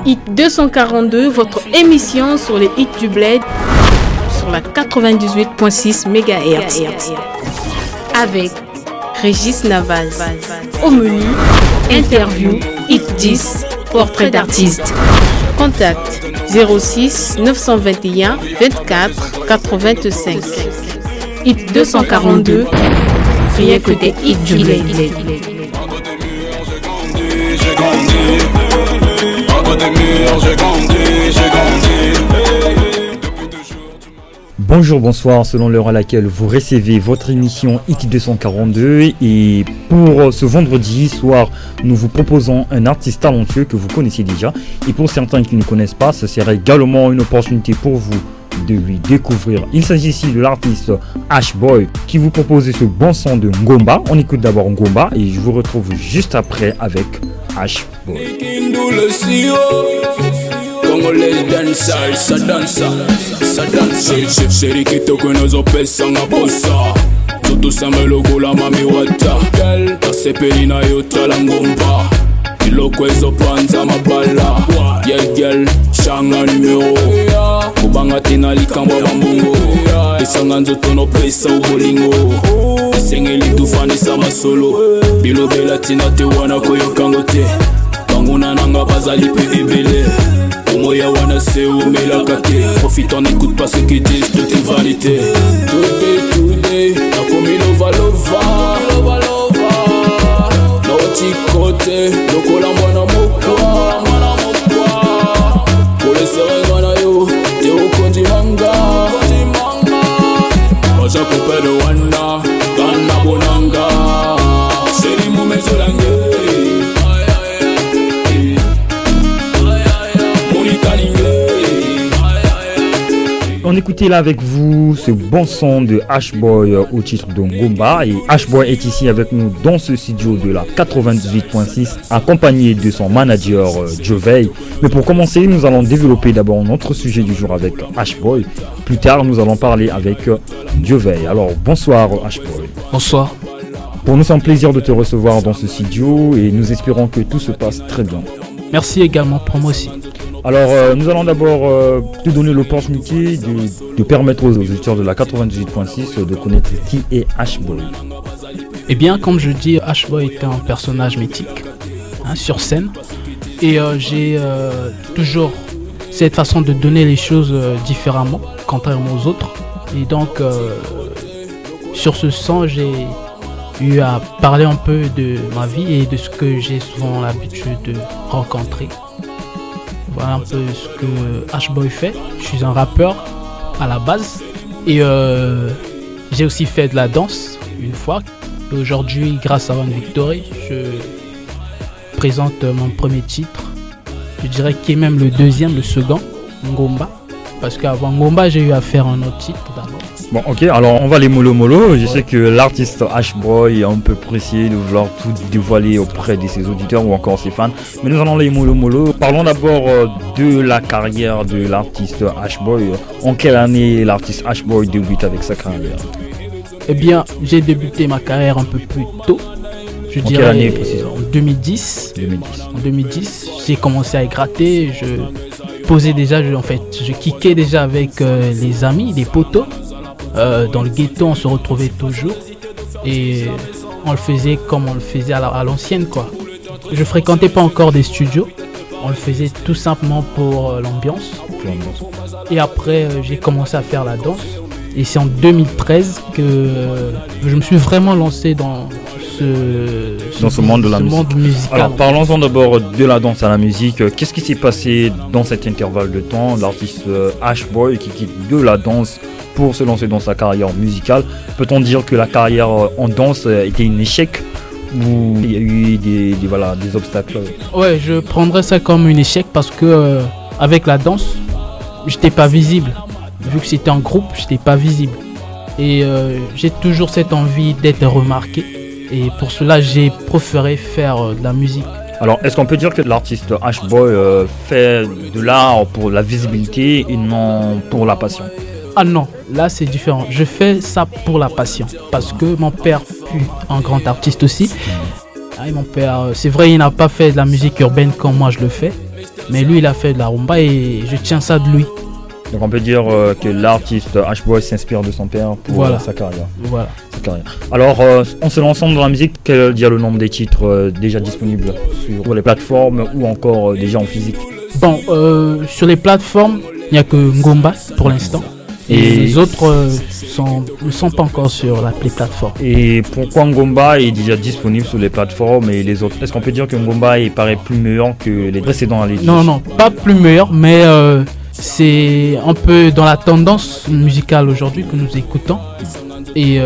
Hit 242, votre émission sur les hits du bled sur la 98.6 MHz. Avec Régis Navaz. Au menu, interview, hit 10, portrait d'artiste. Contact 06 921 24 85. Hit 242, rien que des hits du bled. Bonjour, bonsoir, selon l'heure à laquelle vous recevez votre émission Hit 242. Et pour ce vendredi soir, nous vous proposons un artiste talentueux que vous connaissez déjà. Et pour certains qui ne connaissent pas, ce serait également une opportunité pour vous de lui découvrir. Il s'agit ici de l'artiste Ashboy qui vous propose ce bon son de Ngomba. On écoute d'abord Ngomba et je vous retrouve juste après avec Ashboy. Congolais dansa, sa dansa, sa dansa. Chéri kitoko nazopesa nga posa. Zoto samelogo la mami wata. Girl, tasepeli na yo tala Ngomba. Iloko ezopanza mabala. Girl, shanga numero. Kubanga tina likambo bambongo. Esanga nzoto no pesa ubolingo. Esengeli tufanisa masolo. Bilobela tina te wana koyokango te. Banguna nanga bazali pe ebele. Moya wana se umelaka te. Profite, on n'écoute pas ce qu'ils disent, tout est vanité. Today, nakomi lova Nauti kote, lokola mwana mokwa. Kole serenga na yo, te okondi manga. Oja coupe de wana, gana bonanga. Chéri moumezo langue. On écoutait là avec vous ce bon son de Ashboy au titre de Ngomba. Et Ashboy est ici avec nous dans ce studio de la 98.6 accompagné de son manager Jovey. Mais pour commencer, nous allons développer d'abord notre sujet du jour avec Ashboy. Plus tard, nous allons parler avec Jovey. Alors bonsoir Ashboy. Bonsoir. Pour nous, c'est un plaisir de te recevoir dans ce studio et nous espérons que tout se passe très bien. Merci également pour moi aussi. Alors, nous allons d'abord te donner l'opportunité de permettre aux auditeurs de la 98.6 de connaître qui est Ashboy. Eh bien, comme je dis, Ashboy est un personnage mythique sur scène. Et j'ai toujours cette façon de donner les choses différemment, contrairement aux autres. Et donc, sur ce son, j'ai eu à parler un peu de ma vie et de ce que j'ai souvent l'habitude de rencontrer. Voilà un peu ce que Ashboy fait. Je suis un rappeur à la base et j'ai aussi fait de la danse une fois. Et aujourd'hui, grâce à One Victory, je présente mon premier titre. Je dirais qu'il est même le deuxième, le second, Ngomba. Parce qu'avant Ngomba, j'ai eu à faire un autre titre d'abord. Bon, ok, alors on va les mollo. Je sais que l'artiste Ashboy est un peu pressé de vouloir tout dévoiler auprès de ses auditeurs ou encore ses fans. Mais nous allons les mollo. Parlons d'abord de la carrière de l'artiste Ashboy. En quelle année l'artiste Ashboy débute avec sa carrière? Eh bien, j'ai débuté ma carrière un peu plus tôt. Je dirais quelle année précisément? En 2010. En 2010, j'ai commencé à gratter. Je posais déjà, je kickais déjà avec les amis, les potos. Dans le ghetto, on se retrouvait toujours et on le faisait comme on le faisait à l'ancienne, quoi. Je fréquentais pas encore des studios, on le faisait tout simplement pour l'ambiance. Et après, j'ai commencé à faire la danse et c'est en 2013 que je me suis vraiment lancé dans ce monde de la musique. Alors parlons-en d'abord de la danse à la musique. Qu'est-ce qui s'est passé dans cet intervalle de temps? L'artiste Ashboy qui quitte de la danse pour se lancer dans sa carrière musicale. Peut-on dire que la carrière en danse était un échec ou il y a eu des obstacles? Ouais, je prendrais ça comme un échec parce que avec la danse, j'étais pas visible. Vu que c'était en groupe, j'étais pas visible. Et j'ai toujours cette envie d'être remarqué. Et pour cela, j'ai préféré faire de la musique. Alors, est-ce qu'on peut dire que l'artiste Ashboy fait de l'art pour la visibilité et non pour la passion? Ah non, là c'est différent. Je fais ça pour la passion. Parce que mon père fut un grand artiste aussi. Et mon père, c'est vrai, il n'a pas fait de la musique urbaine comme moi je le fais. Mais lui, il a fait de la rumba et je tiens ça de lui. Donc on peut dire que l'artiste H-Boy s'inspire de son père pour sa carrière. Voilà. Alors, en se lançant dans la musique, quel est le nombre des titres déjà disponibles sur les plateformes ou encore déjà en physique? Bon, sur les plateformes, il n'y a que Ngomba pour l'instant. Et les autres ne sont pas encore sur les plateformes. Et pourquoi Ngomba est déjà disponible sur les plateformes et les autres? Est-ce qu'on peut dire que Ngomba paraît plus meilleur que les précédents à l'édition? Non, pas plus meilleur, mais c'est un peu dans la tendance musicale aujourd'hui que nous écoutons. Et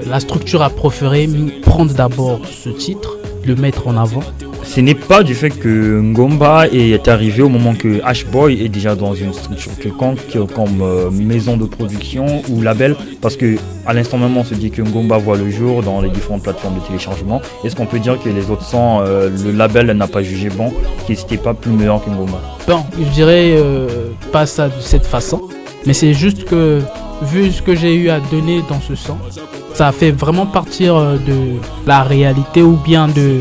la structure a préféré prendre d'abord ce titre, le mettre en avant. Ce n'est pas du fait que Ngomba est arrivé au moment que H-Boy est déjà dans une structure quelconque comme maison de production ou label, parce que à l'instant même on se dit que Ngomba voit le jour dans les différentes plateformes de téléchargement. Est-ce qu'on peut dire que les autres sons, le label n'a pas jugé bon, qu'il n'était pas plus meilleur que Ngomba? Bon, je dirais pas ça de cette façon, mais c'est juste que vu ce que j'ai eu à donner dans ce son, ça a fait vraiment partir de la réalité ou bien de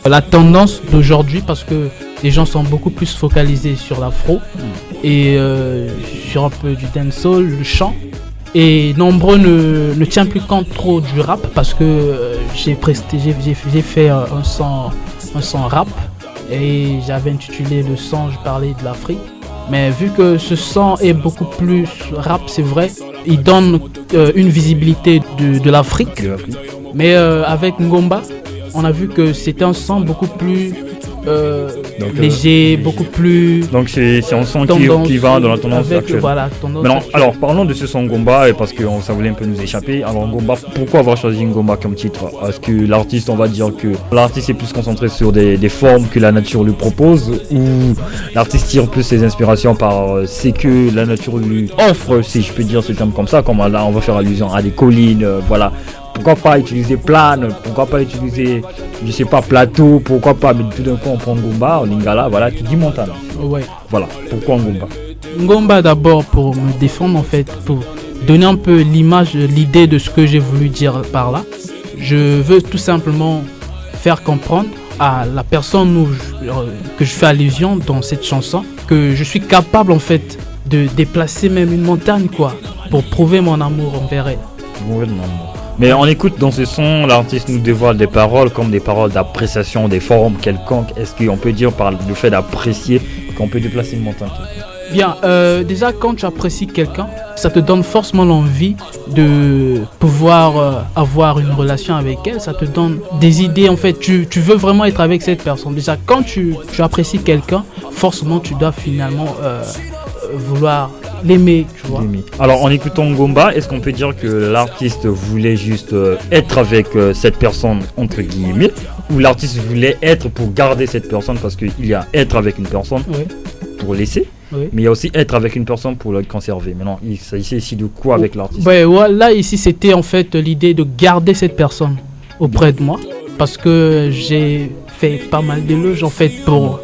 la tendance d'aujourd'hui, parce que les gens sont beaucoup plus focalisés sur l'afro et sur un peu du dancehall, le chant. Et nombreux ne tiennent plus compte trop du rap, parce que j'ai fait un son rap et j'avais intitulé le son, je parlais de l'Afrique. Mais vu que ce son est beaucoup plus rap, c'est vrai, il donne une visibilité de l'Afrique. Mais avec Ngomba, on a vu que c'était un son beaucoup plus léger, beaucoup plus... Donc c'est un son qui va dans la tendance actuelle. Voilà, alors parlons de ce son Ngomba, parce que ça voulait un peu nous échapper. Alors Ngomba, pourquoi avoir choisi Ngomba comme titre? Est-ce que l'artiste, on va dire que l'artiste est plus concentré sur des formes que la nature lui propose, ou l'artiste tire plus ses inspirations par ce que la nature lui offre, si je peux dire ce terme comme ça, comme là on va faire allusion à des collines, voilà. Pourquoi pas utiliser plane, pourquoi pas utiliser, je sais pas, plateau, pourquoi pas, mais tout d'un coup on prend Ngomba, en Lingala, voilà, tu dis montagne. Ouais. Voilà, pourquoi Ngomba? Ngomba d'abord pour me défendre en fait, pour donner un peu l'image, l'idée de ce que j'ai voulu dire par là. Je veux tout simplement faire comprendre à la personne que je fais allusion dans cette chanson que je suis capable en fait de déplacer même une montagne quoi, pour prouver mon amour envers elle. Mais on écoute dans ce son, l'artiste nous dévoile des paroles comme des paroles d'appréciation des formes quelconques. Est-ce qu'on peut dire par le fait d'apprécier qu'on peut déplacer une montagne? Bien, déjà quand tu apprécies quelqu'un, ça te donne forcément l'envie de pouvoir avoir une relation avec elle, ça te donne des idées en fait, tu veux vraiment être avec cette personne. Déjà quand tu apprécies quelqu'un, forcément tu dois finalement vouloir l'aimer, tu vois. Alors en écoutant Ngomba, est-ce qu'on peut dire que l'artiste voulait juste être avec cette personne entre guillemets, ou l'artiste voulait être pour garder cette personne, parce qu'il y a être avec une personne pour laisser, mais il y a aussi être avec une personne pour le conserver. Maintenant, il s'agissait ici de quoi avec l'artiste? Là ici c'était en fait l'idée de garder cette personne auprès de moi, parce que j'ai fait pas mal d'éloges en fait pour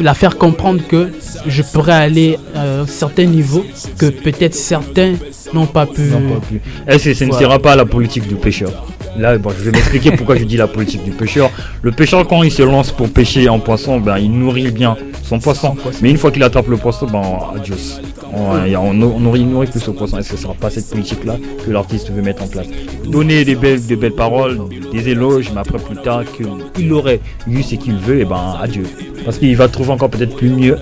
la faire comprendre que je pourrais aller à un certain niveau que peut-être certains n'ont pas pu. Est-ce que ce ne sera pas la politique du pêcheur? Là, je vais m'expliquer pourquoi je dis la politique du pêcheur. Le pêcheur, quand il se lance pour pêcher en poisson, il nourrit bien son poisson. Mais une fois qu'il attrape le poisson, adios. On nourrit plus au poisson. Est-ce que ce ne sera pas cette politique-là que l'artiste veut mettre en place? Donner des belles paroles, des éloges, mais après plus tard qu'il aurait eu ce qu'il veut, adieu. Parce qu'il va trouver encore peut-être plus mieux.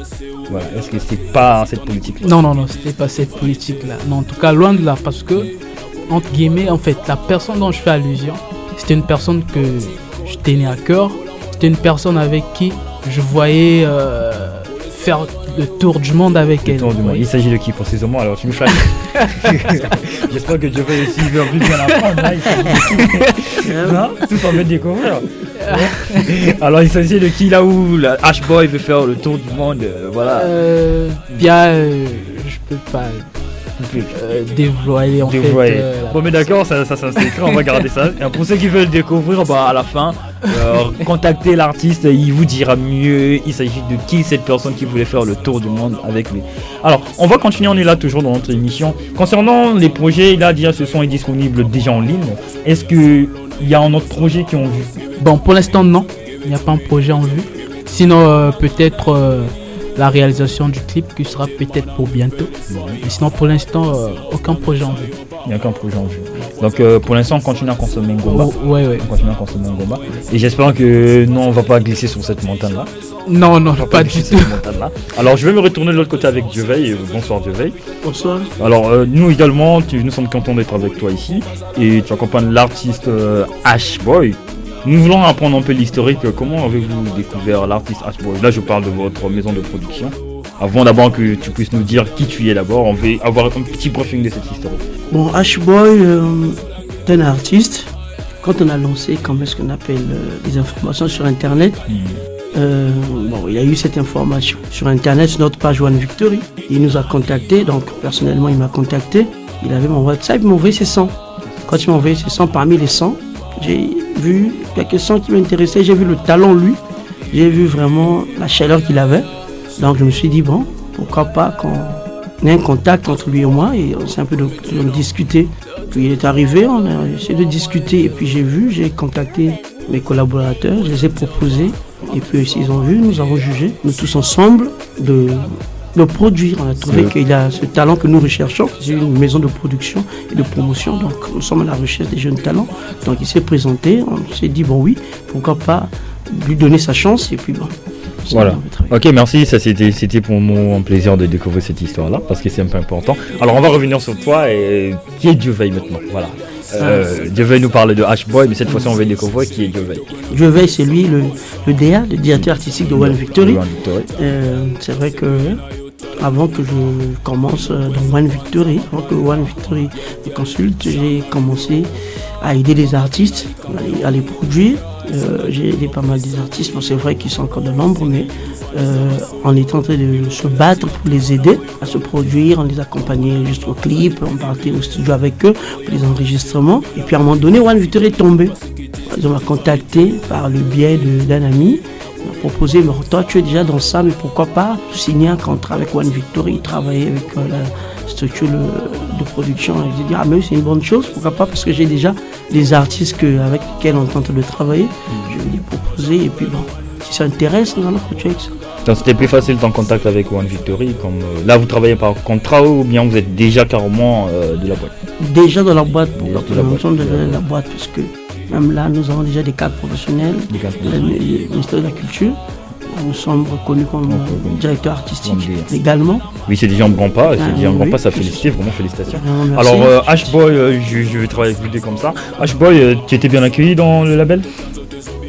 Voilà. Est-ce que c'est pas cette politique-là? Non, c'était pas cette politique-là. Non, en tout cas, loin de là, parce que, entre guillemets, en fait, la personne dont je fais allusion, c'était une personne que je tenais à cœur. C'était une personne avec qui je voyais faire le tour du monde avec elle. Il s'agit de qui précisément? Alors tu me flattes. J'espère que je vais suivre plus bien apprendre. Non, tout en me découvrir. Alors il s'agit de qui là où la H-Boy veut faire le tour du monde, voilà. Je peux pas dévoiler en fait. Bon mais d'accord, ça c'est écrit, on va garder ça. Et pour ceux qui veulent découvrir, à la fin, contactez l'artiste, il vous dira mieux. Il s'agit de qui cette personne qui voulait faire le tour du monde avec lui. Alors on va continuer, on est là toujours dans notre émission. Concernant les projets, là déjà ce son est disponible déjà en ligne. Est-ce que il y a un autre projet qui ont vu? Bon, pour l'instant non, il n'y a pas un projet en vue. Sinon peut-être la réalisation du clip qui sera peut-être pour bientôt. Et sinon, pour l'instant, aucun projet en vue. Il n'y a qu'un projet en vue. Donc pour l'instant, on continue à consommer Ngomba. Ouais. On continue à consommer Ngomba. Et j'espère que non, on ne va pas glisser sur cette montagne-là. Non, pas du tout. Alors je vais me retourner de l'autre côté avec Dieuveil. Bonsoir Dieuveil. Bonsoir. Alors nous également, nous sommes contents d'être avec toi ici. Et tu accompagnes l'artiste H-Boy. Nous voulons apprendre un peu l'historique. Comment avez-vous découvert l'artiste H-Boy? Là je parle de votre maison de production. Avant d'abord que tu puisses nous dire qui tu es d'abord, on veut avoir un petit briefing de cette histoire. Bon, H-Boy est un artiste. Quand on a lancé, comment est-ce qu'on appelle, des informations sur Internet, il a eu cette information sur Internet, sur notre page One Victory. Il nous a contactés, donc personnellement il m'a contacté. Il avait mon WhatsApp, il m'a envoyé ses sons. Quand il m'a envoyé ses sons, parmi les sons, j'ai vu quelques sons qui m'intéressaient. J'ai vu le talent, lui. J'ai vu vraiment la chaleur qu'il avait. Donc je me suis dit, bon, pourquoi pas qu'on ait un contact entre lui et moi, et on s'est un peu discuté. Puis il est arrivé, on a essayé de discuter, et puis j'ai contacté mes collaborateurs, je les ai proposés, et puis ils ont vu, nous avons jugé, nous tous ensemble, de produire. On a trouvé qu'il a ce talent que nous recherchons. C'est une maison de production et de promotion, donc nous sommes à la recherche des jeunes talents. Donc il s'est présenté, on s'est dit, bon oui, pourquoi pas lui donner sa chance, et puis bon. Voilà. Ok, merci. Ça c'était pour nous un plaisir de découvrir cette histoire-là parce que c'est un peu important. Alors on va revenir sur toi et qui est Dieuveil maintenant. Voilà. Dieuveil nous parle de H-Boy, mais cette fois-ci on va découvrir qui est Dieuveil. Dieuveil, c'est lui le DA, le directeur artistique de One Victory. C'est vrai que avant que je commence dans One Victory, avant que One Victory me consulte, j'ai commencé à aider les artistes, à les produire. J'ai aidé pas mal des artistes, bon, c'est vrai qu'ils sont encore de nombre, mais on est en train de se battre pour les aider à se produire, on les accompagnait juste au clip, on partait au studio avec eux pour les enregistrements. Et puis à un moment donné, One Victory est tombé. Ils m'ont contacté par le biais d'un ami. Il m'a proposé, mais toi tu es déjà dans ça, mais pourquoi pas signer un contrat avec One Victory, travailler avec la structure de production. Et j'ai dit, mais c'est une bonne chose, pourquoi pas, parce que j'ai déjà des artistes avec lesquels on tente de travailler. Je vais les proposer, et puis bon, si ça intéresse, nous allons continuer avec ça. Donc c'était plus facile en contact avec One Victory, comme là vous travaillez par contrat ou bien vous êtes déjà carrément de la boîte? Déjà dans la boîte, nous sommes déjà dans la boîte, parce que même là nous avons déjà des cadres professionnels, le ministère de la Culture. Nous sommes reconnus comme directeur artistique légalement. Oui, c'est déjà un grand pas, ça félicite, vraiment félicitations. Alors H-Boy, je vais travailler avec vous comme ça. H-Boy, tu étais bien accueilli dans le label?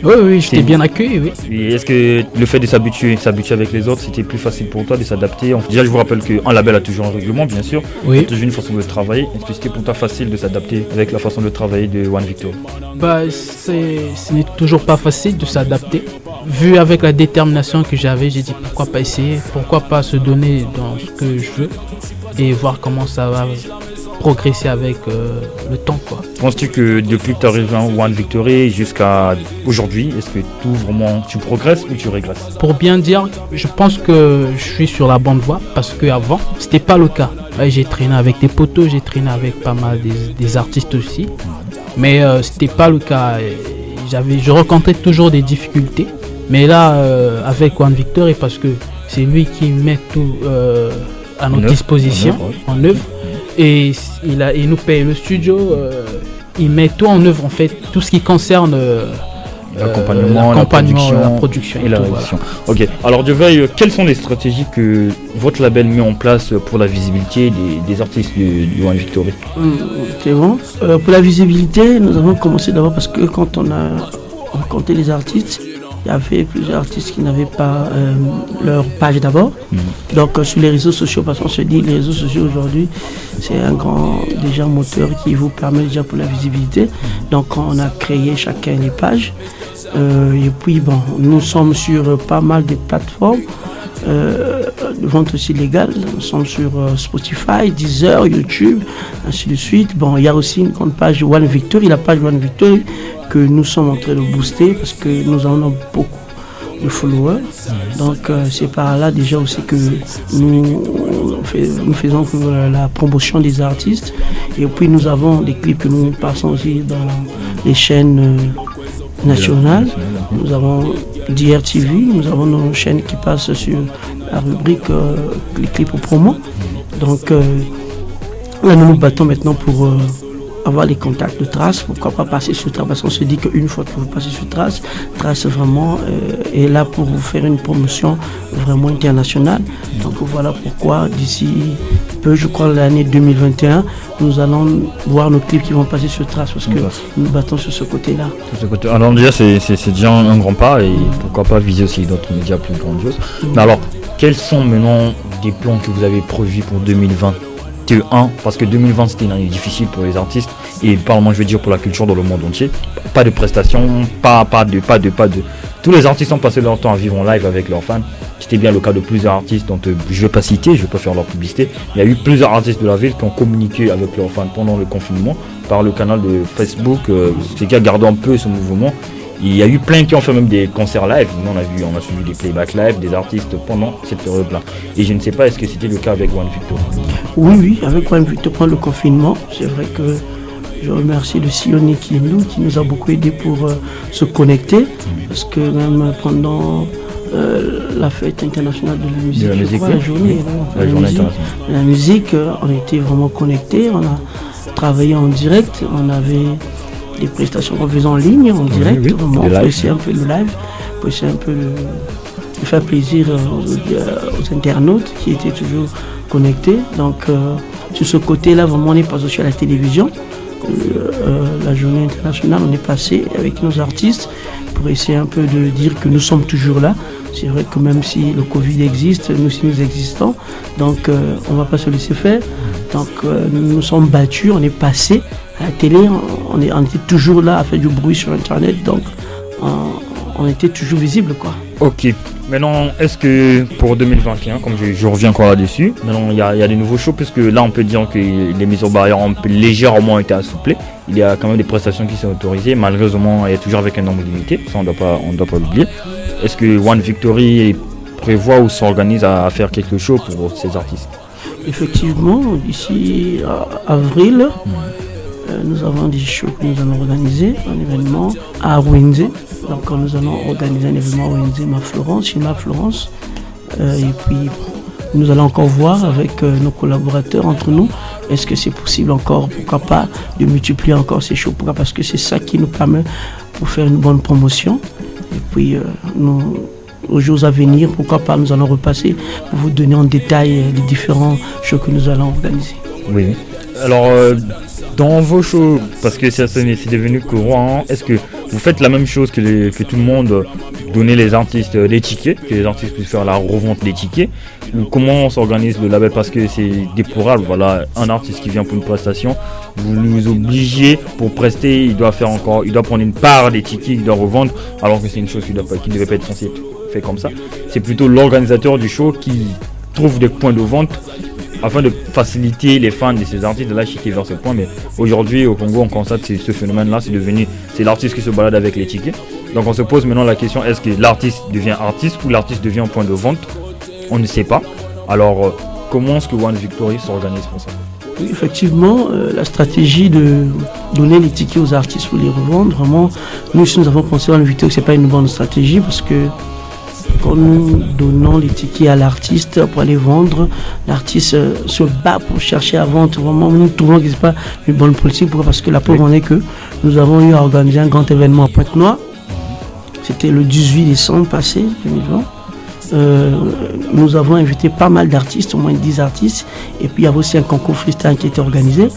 Oui, j'étais bien accueilli, oui. Et est-ce que le fait de s'habituer avec les autres, c'était plus facile pour toi de s'adapter? Déjà, je vous rappelle qu'un label a toujours un règlement, bien sûr. Oui. C'est toujours une façon de travailler. Est-ce que c'était pour toi facile de s'adapter avec la façon de travailler de One Victory? Ce n'est toujours pas facile de s'adapter. Vu avec la détermination que j'avais, j'ai dit pourquoi pas essayer, pourquoi pas se donner dans ce que je veux et voir comment ça va progresser avec le temps, quoi. Penses-tu que depuis que tu arrives à One Victory jusqu'à aujourd'hui, est-ce que tu progresses ou tu régresses? Pour bien dire, je pense que je suis sur la bonne voie parce qu'avant, c'était pas le cas. J'ai traîné avec des potos, j'ai traîné avec pas mal des artistes aussi, mais c'était pas le cas. Je rencontrais toujours des difficultés, mais là, avec One Victory, parce que c'est lui qui met tout à notre disposition, en œuvre. Et il nous paye le studio, il met tout en œuvre en fait, tout ce qui concerne l'accompagnement, la production et la réalisation. Voilà. Ok, alors Dieuveil, quelles sont les stratégies que votre label met en place pour la visibilité des artistes du One Victory? C'est bon. Pour la visibilité, nous avons commencé d'abord parce que quand on a rencontré les artistes, il y avait plusieurs artistes qui n'avaient pas leur page d'abord. Donc sur les réseaux sociaux, parce qu'on se dit les réseaux sociaux aujourd'hui, c'est un grand déjà moteur qui vous permet déjà pour la visibilité. Donc on a créé chacun les pages. Et puis bon, nous sommes sur pas mal de plateformes de vente aussi légale. Nous sommes sur Spotify, Deezer, YouTube, ainsi de suite. Bon, il y a aussi une grande page One Victory, la page One Victory que nous sommes en train de booster parce que nous en avons beaucoup de followers. Donc c'est par là déjà aussi que nous faisons la promotion des artistes. Et puis nous avons des clips que nous passons aussi dans les chaînes nationales. Nous avons DRTV, nous avons nos chaînes qui passent sur la rubrique les clips au promo. Donc là, nous nous battons maintenant pour avoir les contacts de Trace. Pourquoi pas passer sur Trace? Parce qu'on se dit qu'une fois que vous passez sur Trace, Trace vraiment est là pour vous faire une promotion vraiment internationale. Donc voilà pourquoi d'ici peu, je crois l'année 2021, nous allons voir nos clips qui vont passer sur Trace parce que nous battons sur ce côté-là. Alors déjà c'est déjà un grand pas et pourquoi pas viser aussi d'autres médias plus grandioses. Mais alors, quels sont maintenant des plans que vous avez prévus pour 2021? Parce que 2020 c'était une année difficile pour les artistes et parlement je veux dire pour la culture dans le monde entier. Pas de prestations, pas de. Tous les artistes ont passé leur temps à vivre en live avec leurs fans. C'était bien le cas de plusieurs artistes dont je ne vais pas citer, je ne vais pas faire leur publicité. Il y a eu plusieurs artistes de la ville qui ont communiqué avec leurs fans pendant le confinement par le canal de Facebook, ce qui a gardé un peu ce mouvement. Il y a eu plein qui ont fait même des concerts live. Nous, on a suivi des playback live des artistes pendant cette période-là. Et je ne sais pas, est-ce que c'était le cas avec One Victory? Oui, avec One Victory pendant le confinement, c'est vrai que je remercie le Sioni qui nous a beaucoup aidé pour se connecter. Parce que même pendant la fête internationale de la musique, la journée de la musique, on était vraiment connectés. On a travaillé en direct, on avait des prestations qu'on faisait en ligne, en direct, pour essayer un peu le live, pour essayer un peu de faire plaisir aux internautes qui étaient toujours connectés. Donc sur ce côté-là, vraiment, on est passé aussi à la télévision. La journée internationale, on est passé avec nos artistes pour essayer un peu de dire que nous sommes toujours là. C'est vrai que même si le Covid existe, nous aussi nous existons. Donc on ne va pas se laisser faire. Donc nous nous sommes battus, on est passé à la télé, on était toujours là à faire du bruit sur Internet. Donc on était toujours visible, quoi. Ok. Maintenant, est-ce que pour 2021, comme je reviens encore là-dessus, maintenant il y a des nouveaux shows, puisque là on peut dire que les mesures barrières ont légèrement été assouplées. Il y a quand même des prestations qui sont autorisées, malheureusement il y a toujours avec un nombre limité, ça on ne doit pas l'oublier. Est-ce que One Victory prévoit ou s'organise à faire quelque chose pour ces artistes? Effectivement, d'ici avril, nous avons des shows que nous allons organiser, un événement à Windsor. Donc nous allons organiser un événement à Windsor, chez Florence. Et puis nous allons encore voir avec nos collaborateurs entre nous. Est-ce que c'est possible encore, pourquoi pas, de multiplier encore ces shows? Pourquoi? Parce que c'est ça qui nous permet pour faire une bonne promotion. Et puis aux jours à venir, pourquoi pas, nous allons repasser pour vous donner en détail les différents shows que nous allons organiser. Oui. Alors dans vos shows, parce que c'est devenu courant, est-ce que vous faites la même chose que tout le monde, donner les artistes des tickets, que les artistes puissent faire la revente des tickets, ou comment on s'organise le label? Parce que c'est déplorable, voilà, un artiste qui vient pour une prestation, vous nous obligez pour prester, il doit prendre une part des tickets, il doit revendre, alors que c'est une chose qui ne devait pas être censée être fait comme ça. C'est plutôt l'organisateur du show qui trouve des points de vente afin de faciliter les fans de ces artistes de l'acheter vers ce point. Mais aujourd'hui au Congo on constate que ce phénomène là c'est l'artiste qui se balade avec les tickets. Donc on se pose maintenant la question, est-ce que l'artiste devient artiste ou l'artiste devient un point de vente? On ne sait pas. Alors comment est-ce que One Victory s'organise pour ça? Oui, effectivement, la stratégie de donner les tickets aux artistes pour les revendre, vraiment, nous avons pensé à One Victory que ce n'est pas une bonne stratégie parce que quand nous donnons les tickets à l'artiste pour aller vendre, l'artiste se bat pour chercher à vendre. Vraiment, nous trouvons que ce n'est pas une bonne politique. Pourquoi? Parce que la preuve en est que nous avons eu à organiser un grand événement à Pointe-Noire. C'était le 18 décembre passé, 2020. Nous avons invité pas mal d'artistes, au moins 10 artistes. Et puis il y avait aussi un concours freestyle qui était organisé.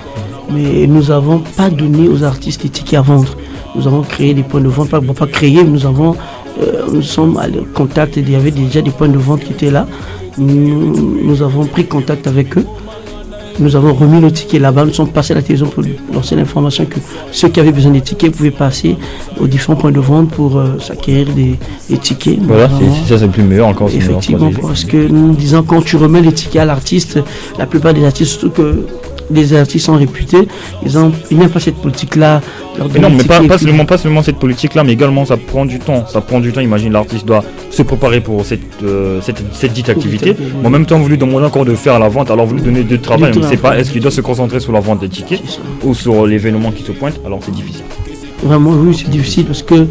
Mais nous n'avons pas donné aux artistes les tickets à vendre. Nous avons créé des points de vente, pas créé, mais nous sommes allés en contact, il y avait déjà des points de vente qui étaient là. Nous avons pris contact avec eux. Nous avons remis nos tickets là-bas. Nous sommes passés à la télévision pour lancer l'information que ceux qui avaient besoin des tickets pouvaient passer aux différents points de vente pour s'acquérir des tickets. Voilà, c'est le plus meilleur encore. Effectivement, parce que nous disons quand tu remets les tickets à l'artiste, la plupart des artistes, surtout que les artistes sont réputés, ils n'aiment pas cette politique-là. Non, mais pas seulement cette politique-là, mais également ça prend du temps. Imagine, l'artiste doit se préparer pour cette dite activité. Mais en même temps, vous lui demandez encore de faire la vente, alors vous lui donnez du travail. On ne sait pas, est-ce qu'il doit se concentrer sur la vente des tickets ou sur l'événement qui se pointe, alors c'est difficile. Vraiment, oui, c'est difficile parce que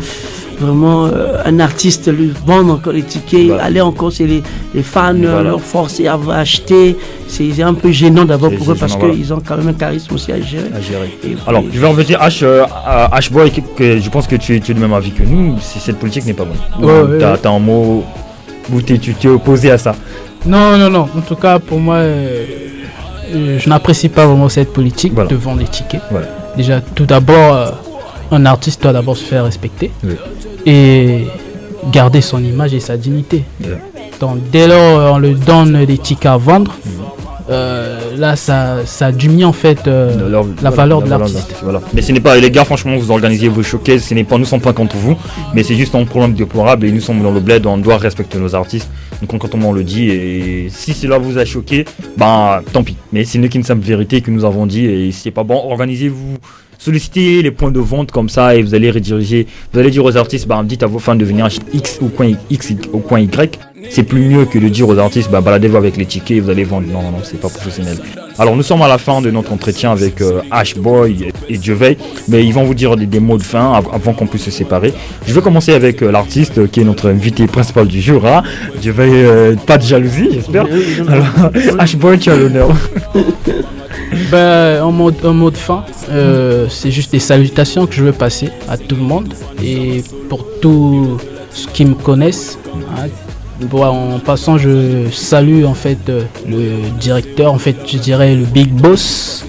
vraiment, un artiste lui vendre encore les tickets, aller encore, c'est les fans leur forcer à acheter. C'est un peu gênant d'abord pour eux parce qu'ils ont quand même un charisme aussi à gérer. Alors, je vais revenir H-Boy, que je pense que tu es du même avis que nous. Cette politique n'est pas bonne. T'as un mot où tu es opposé à ça? Non. En tout cas, pour moi, je n'apprécie pas vraiment cette politique de vendre les tickets. Voilà. Déjà, tout d'abord, un artiste doit d'abord se faire respecter et garder son image et sa dignité. Donc, dès lors on lui donne des tickets à vendre, là, ça diminue en fait la valeur de l'artiste. Voilà. Mais ce n'est pas, les gars, franchement, vous organisez vos showcases, nous ne sommes pas contre vous, mais c'est juste un problème déplorable et nous sommes dans le bled, on doit respecter nos artistes. Donc quand on le dit, et si cela vous a choqué, tant pis. Mais c'est une simple vérité que nous avons dit, et si c'est pas bon, organisez-vous, sollicitez les points de vente comme ça, et vous allez rediriger, vous allez dire aux artistes, dites à vos fans de venir acheter X au coin X au coin Y. C'est plus mieux que de dire aux artistes, baladez-vous avec les tickets, vous allez vendre. Non, c'est pas professionnel. Alors nous sommes à la fin de notre entretien avec H-Boy et Dieuveil, mais ils vont vous dire des mots de fin avant qu'on puisse se séparer. Je vais commencer avec l'artiste qui est notre invité principal du jour. Dieuveil, pas de jalousie, j'espère. Alors, H-Boy, tu as l'honneur. En mot de fin, c'est juste des salutations que je veux passer à tout le monde et pour tous ceux qui me connaissent. En passant, je salue en fait le directeur, en fait je dirais le big boss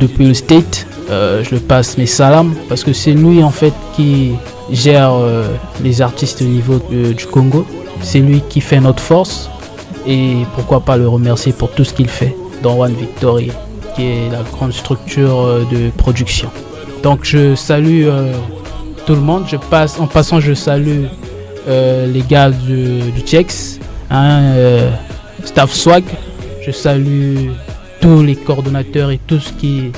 depuis le state. Je le passe mes salams parce que c'est lui en fait qui gère les artistes au niveau du Congo. C'est lui qui fait notre force et pourquoi pas le remercier pour tout ce qu'il fait dans One Victory, qui est la grande structure de production. Donc je salue tout le monde. En passant, je salue les gars du Tchex, Staff Swag. Je salue tous les coordonnateurs et tous qui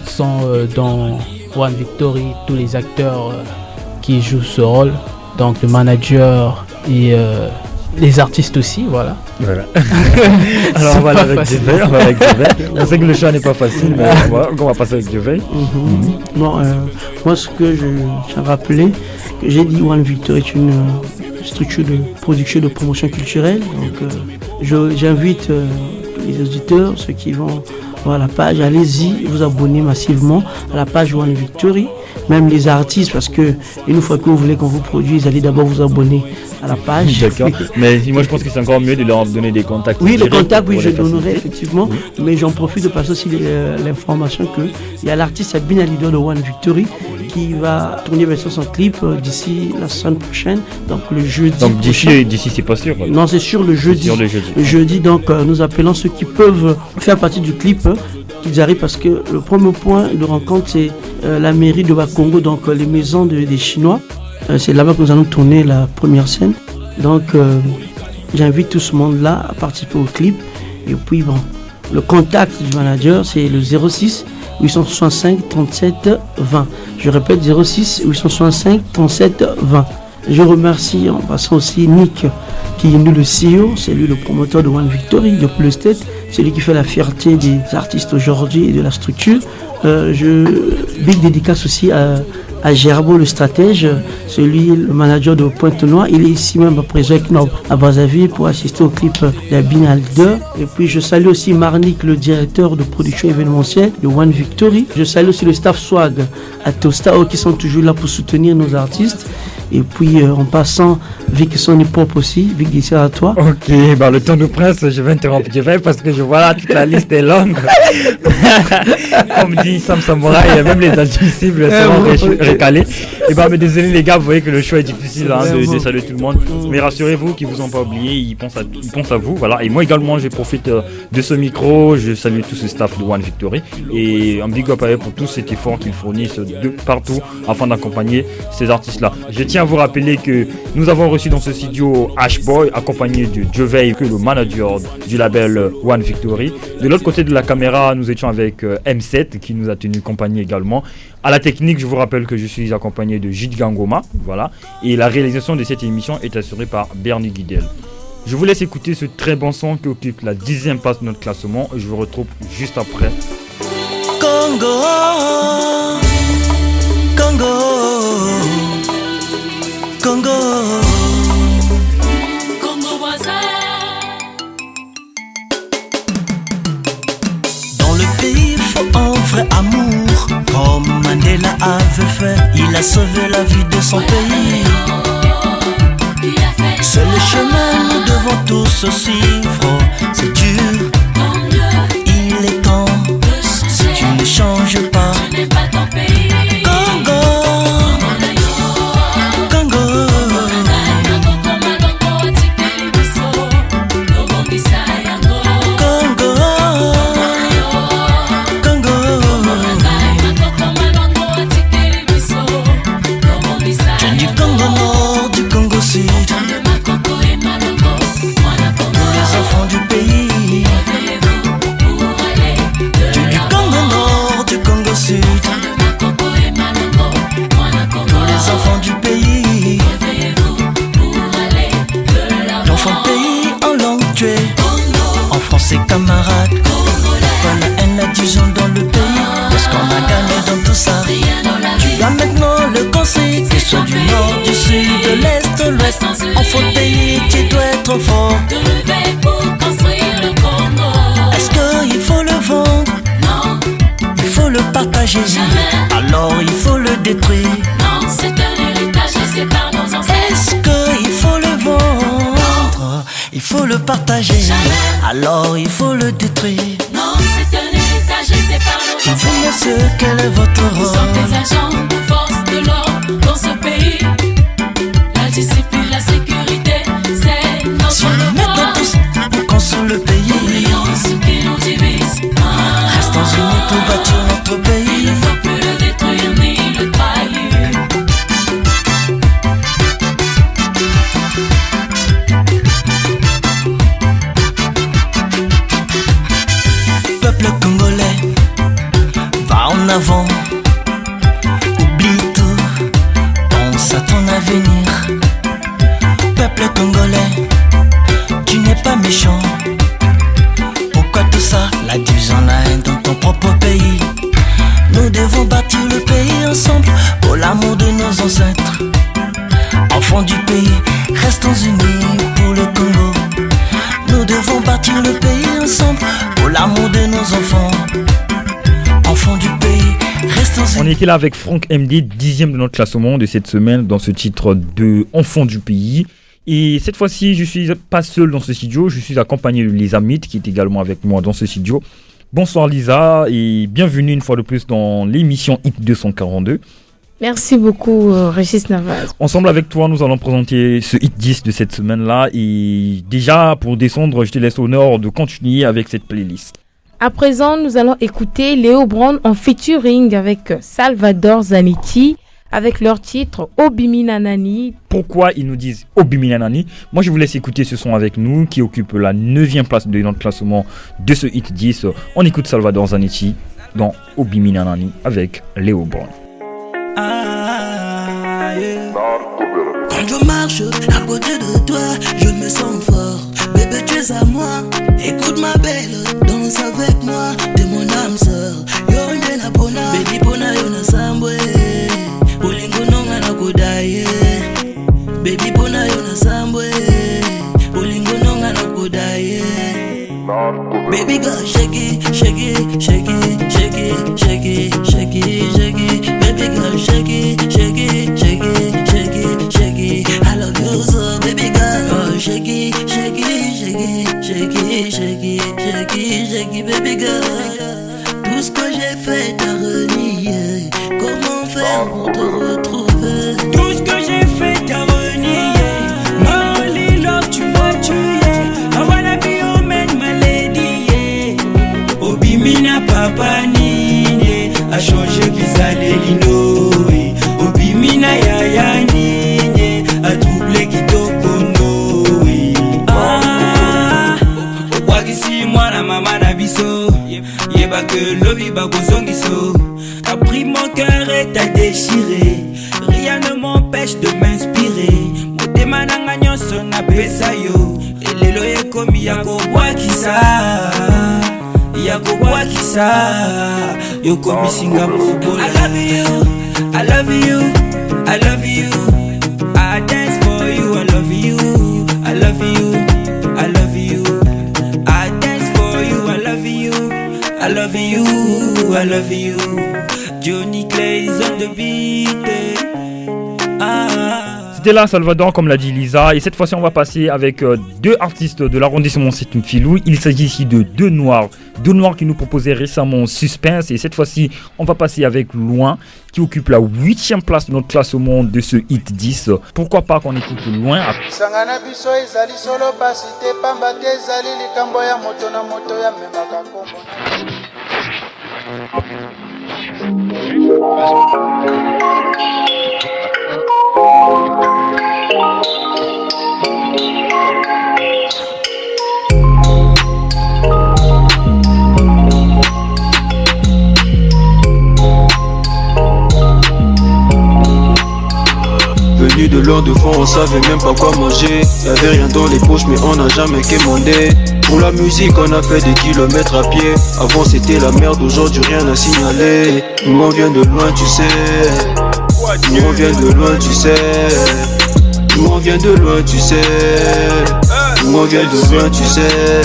sont dans One Victory, tous les acteurs qui jouent ce rôle, donc le manager et les artistes aussi, voilà. Alors on va aller avec Dieuveil. On sait que le choix n'est pas facile, mais on va passer avec Dieuveil. Moi, ce que je tiens à rappeler, que j'ai dit One Victory est une structure de production de promotion culturelle. Donc, j'invite les auditeurs, ceux qui vont voir la page, allez-y, vous abonnez massivement à la page One Victory. Même les artistes, parce que une fois que vous voulez qu'on vous produise, allez d'abord vous abonner à la page. D'accord. Mais moi je pense que c'est encore mieux de leur donner des contacts. Oui, les contacts, oui, je donnerai effectivement. Mais j'en profite de passer aussi l'information qu'il y a l'artiste Sabine, leader de One Victory, qui va tourner version son clip d'ici la semaine prochaine, donc le jeudi. Donc d'ici c'est pas sûr. Non, c'est sûr le jeudi. Le jeudi, donc nous appelons ceux qui peuvent faire partie du clip. Qu'ils arrivent parce que le premier point de rencontre c'est la mairie de Bakongo, donc les maisons des Chinois. C'est là-bas que nous allons tourner la première scène. Donc j'invite tout ce monde-là à participer au clip. Et puis le contact du manager c'est le 06 865 37 20. Je répète 06 865 37 20. Je remercie en passant aussi Nick qui est le CEO, c'est lui le promoteur de One Victory depuis le State, c'est lui qui fait la fierté des artistes aujourd'hui et de la structure. Big dédicace aussi à Gerbo le stratège, celui le manager de Pointe-Noire, il est ici même à présent avec nous à Brazzaville pour assister au clip d'Abin Alder. Et puis je salue aussi Marnik, le directeur de production événementielle de One Victory. Je salue aussi le staff Swag à Tostao qui sont toujours là pour soutenir nos artistes. Et puis en passant, Vic son hip-hop aussi, Vic d'ici à toi. Ok, le temps nous presse, je vais interrompre parce que je vois là, toute la liste est longue. Comme dit Sam Samouraï, même les admissibles seront récalés. Et mais désolé les gars, vous voyez que le choix est difficile de saluer tout le monde. Mais rassurez-vous qu'ils vous ont pas oublié, ils pensent à vous. Voilà. Et moi également, je profite de ce micro, je salue tout ce staff de One Victory. Et un big up à eux pour tout cet effort qu'ils fournissent de partout afin d'accompagner ces artistes-là. Je tiens à vous rappeler que nous avons reçu dans ce studio H-Boy accompagné de Dieuveil, que le manager du label One Victory. De l'autre côté de la caméra, nous étions avec M7 qui nous a tenu compagnie également. À la technique, je vous rappelle que je suis accompagné de Gilles Gangoma, voilà. Et la réalisation de cette émission est assurée par Bernie Guidel. Je vous laisse écouter ce très bon son qui occupe la 10e place de notre classement et je vous retrouve juste après. Congo, Congo, Congo, Congo voisin. dans le pays il faut un vrai amour. Comme Mandela avait fait, il a sauvé la vie de son pays. C'est le chemin, nous devons tous suivre. C'est dur, il est temps. Si tu ne changes pas, Ce n'est pas ton pays. Congo, Congo, Congo, Congo. J'ai du Congo Nord, du Congo Sud, les enfants du pays. J'ai du Congo Nord, du Congo Sud, les enfants du pays. L'enfant pays en langue tuée, en français camarade. Pas la haine, la division dans le pays, parce qu'on a gagné dans tout ça. Tu as maintenant le conseil, que ce soit du nord, du sud, de l'est, de l'ouest. Enfant pays, tu dois être fort. Est-ce qu'il faut le vendre? Non, Il faut le partager. Alors il faut le détruire. non, c'est un héritage laissé par nos ancêtres. Est-ce qu'il faut le vendre? Il faut le partager. Alors il faut le détruire. Non, c'est un héritage laissé par nos Vous ancêtres. monsieur, quel est votre Nous sommes rôle? des agents de force de l'ordre dans ce pays. La discipline, la sécurité, c'est Si notre nous mettons devoir. tous pour construire le pays, Oublions ce qui nous divise. restons unis pour bâtir notre Il pays. ne faut plus le détruire ni le trahir. Peuple congolais, va en avant, oublie tout, pense à ton avenir. Peuple congolais, tu n'es pas méchant. Pourquoi tout ça, la division, la haine dans ton propre pays? Nous devons bâtir le pays ensemble pour l'amour de nos ancêtres. Enfants du pays, restons unis pour le Congo. Nous devons bâtir le pays ensemble pour l'amour de nos enfants. Enfants du pays, restons On unis. était là avec Franck MD, 10e de notre classement de cette semaine dans ce titre de Enfant du pays. Et cette fois-ci, je ne suis pas seul dans ce studio, je suis accompagné de Lisa Mit qui est également avec moi dans ce studio. Bonsoir Lisa et bienvenue une fois de plus dans l'émission Hit 242. Merci beaucoup, Régis Navaz. Ensemble avec toi, nous allons présenter ce Hit 10 de cette semaine-là. Et déjà, pour descendre, je te laisse l'honneur de continuer avec cette playlist. À présent, nous allons écouter Léo Brown en featuring avec Salvador Zanetti avec leur titre Obiminanani. Pourquoi ils nous disent Obiminanani? Moi, je vous laisse écouter ce son avec nous qui occupe la 9e place de notre classement de ce Hit 10. On écoute Salvador Zanetti dans Obiminanani avec Léo Brown. Quand je marche à côté de toi, je me sens fort. Bébé, tu es à moi. Écoute ma belle, danse avec moi. T'es mon âme sœur. Yo ndena pona, baby pona yo na sambwe. Bolingo nonga na kudaye. Baby pona yo na sambwe. Bolingo nonga na kudaye. Baby girl, shake it, shake it, shake it, shake it, shake it, shake it, shake it. Baby girl, shake it, shake it, shake it, shake it, shake it. I love you so, baby girl. Oh, shake it, shake it, shake it, shake it, shake it, shake it, shake it, baby girl. Tout ce que j'ai fait t'a renié. Comment faire pour te retrouver? Tout ce que j'ai fait t'a renié. Non, Lilo, tu m'as tué. I wanna be your man, my lady, yeah. Obimina papa nini a changé bizarre lino. Obimina yaya nini a troublé kitoko no. Ah, wakisi mwana mama na biso. Yeba que lobi bagozongiso. T'as pris mon cœur et t'as déchiré. Rien ne m'empêche de m'inspirer. Motema nanga nyonso na pesa yo. Elelo ekomi yakobwakisa. Yakobwakisa. Yokomi singa mobola. I love you, I love you, I love you. I dance for you, I love you, I love you, I love you. I dance for you, I love you, I love you, I love you. Johnny Clay is on the beat. C'était là Salvador, comme l'a dit Lisa, et cette fois-ci on va passer avec deux artistes de l'arrondissement Sétoun-Filou. Il s'agit ici de deux noirs qui nous proposaient récemment Suspense, et cette fois-ci on va passer avec Loin qui occupe la 8e place de notre classement de ce hit 10. Pourquoi pas qu'on écoute Loin Sangana biso ezali solo pasi te pamba te ezali likambo ya moto na moto ya memaka kombo. Venu de loin de fond, on savait même pas quoi manger. Y'avait rien dans les poches, mais on n'a jamais quémandé. Pour la musique, on a fait des kilomètres à pied. Avant c'était la merde, aujourd'hui rien à signaler. Nous on vient de loin, tu sais. Nous on vient de loin, tu sais. Nous on vient de loin, tu sais. Nous on vient de loin, tu sais.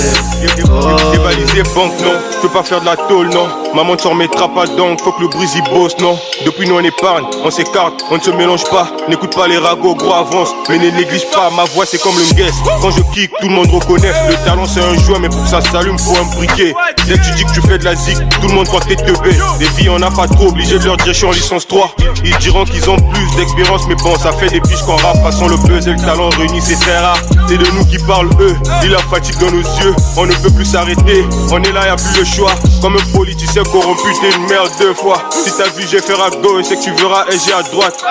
Dévaliser banque, non. Je peux pas faire de la tôle, non. Maman ne s'en remettra pas donc, faut que le brise y bosse, non. Depuis nous on épargne, on s'écarte, on ne se mélange pas. N'écoute pas les ragots, gros avance, mais ne néglige pas. Ma voix c'est comme le guest, quand je kick, tout le monde reconnaît. Le talent c'est un joint, mais pour que ça s'allume, faut un briquet. Dès que tu dis que tu fais de la zik, tout le monde croit que t'es teubé. Des filles on n'a pas trop, obligé de leur dire je suis en licence 3. Ils diront qu'ils ont plus d'expérience, mais bon, ça fait des piges qu'on rappe. Façon le buzz et le talent réunis, c'est très rare. C'est de nous qui parlent eux, dis la fatigue dans nos yeux. On ne peut plus s'arrêter, on est là, y'a plus le choix. Comme un politicien corrompu, t'es une merde deux fois. Si t'as vu j'ai fait à gauche, c'est que tu verras SG à droite.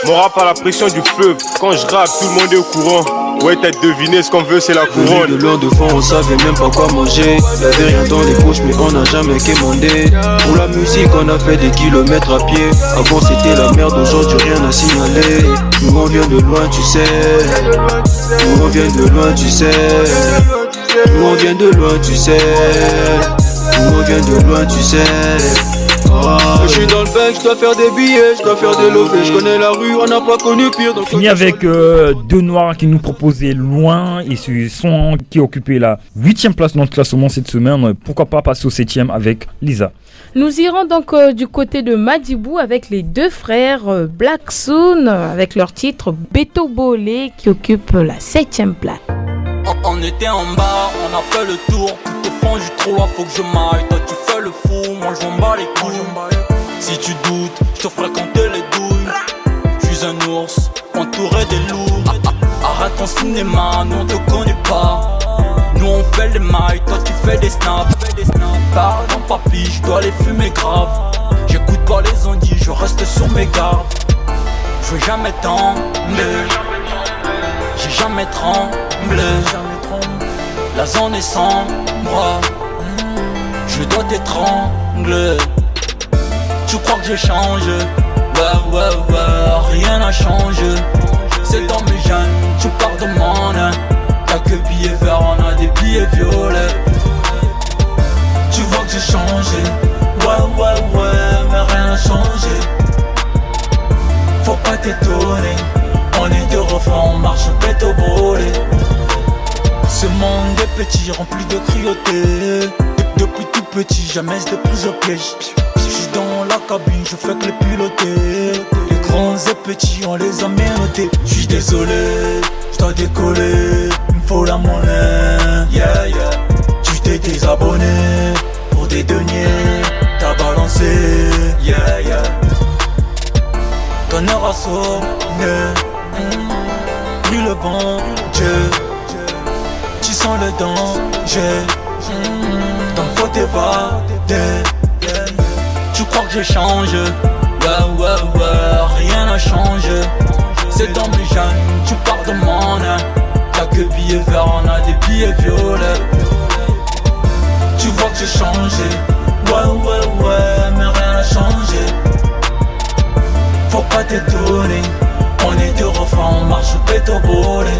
Mon rap à la pression du fleuve, quand je rappe tout le monde est au courant. Ouais t'as deviné, ce qu'on veut c'est la couronne. De loin de fond on savait même pas quoi manger. Y'avait rien dans les poches mais on n'a jamais quémandé. Pour la musique on a fait des kilomètres à pied. Avant c'était la merde, aujourd'hui rien à signaler. Nous on vient de loin tu sais. Nous on vient de loin tu sais. Nous on vient de loin tu sais. Nous on vient de loin tu sais. Je suis dans le bec, je dois faire des billets, je dois faire des lovés. Je connais la rue, on n'a pas connu pire. Donc fini avec deux noirs qui nous proposaient Loin et ce son qui occupait la 8e place dans notre classement cette semaine. Pourquoi pas passer au 7e avec Lisa. Nous irons donc du côté de Madibou avec les deux frères Black Soon avec leur titre Beto Bolé qui occupe la 7e place. On était en bas, on a fait le tour. Tout au fond du trou, faut que je m'aille. Toi tu fais le fou, moi je m'en bats les couilles. Si tu doutes, je te ferai compter les douilles. Je suis un ours, entouré des loups. Arrête ton cinéma, nous on te connaît pas. Nous on fait les mailles, toi tu fais des snaps. Pardon papy, je dois les fumer grave. J'écoute pas les ondits, je reste sur mes gardes. Je vais jamais tomber. J'ai jamais tremblé. La zone est sans moi. Je dois t'étrangler. Tu crois que j'ai changé? Ouais, rien n'a changé. C'est dans mes gènes, tu pars de mon âme. T'as que billets verts, on a des billets violets. Tu vois que j'ai changé. Ouais, mais rien n'a changé. Faut pas t'étonner. On est de refrain, on marche bête au bolé. Ce monde est petit, rempli de cruauté. Depuis tout petit, jamais j'étais pris au piège. J'suis dans la cabine, je fais que les piloter. Les grands et petits, on les a bien notés. J'suis désolé, j'dois décoller. Il me faut la monnaie, yeah. Tu t'es désabonné pour des deniers. T'as balancé, yeah. Ton heure a sonné. Pris le bon Dieu. Tu sens le danger. Donc faut t'évader. Tu crois que j'ai changé? Ouais, rien n'a changé. C'est dans mes gènes, tu pars de mon âme. T'as que billets verts, on a des billets violets. Tu vois que j'ai changé. Ouais, mais rien n'a changé. Faut pas t'étonner. On est de refrain, on marche bête au bolé.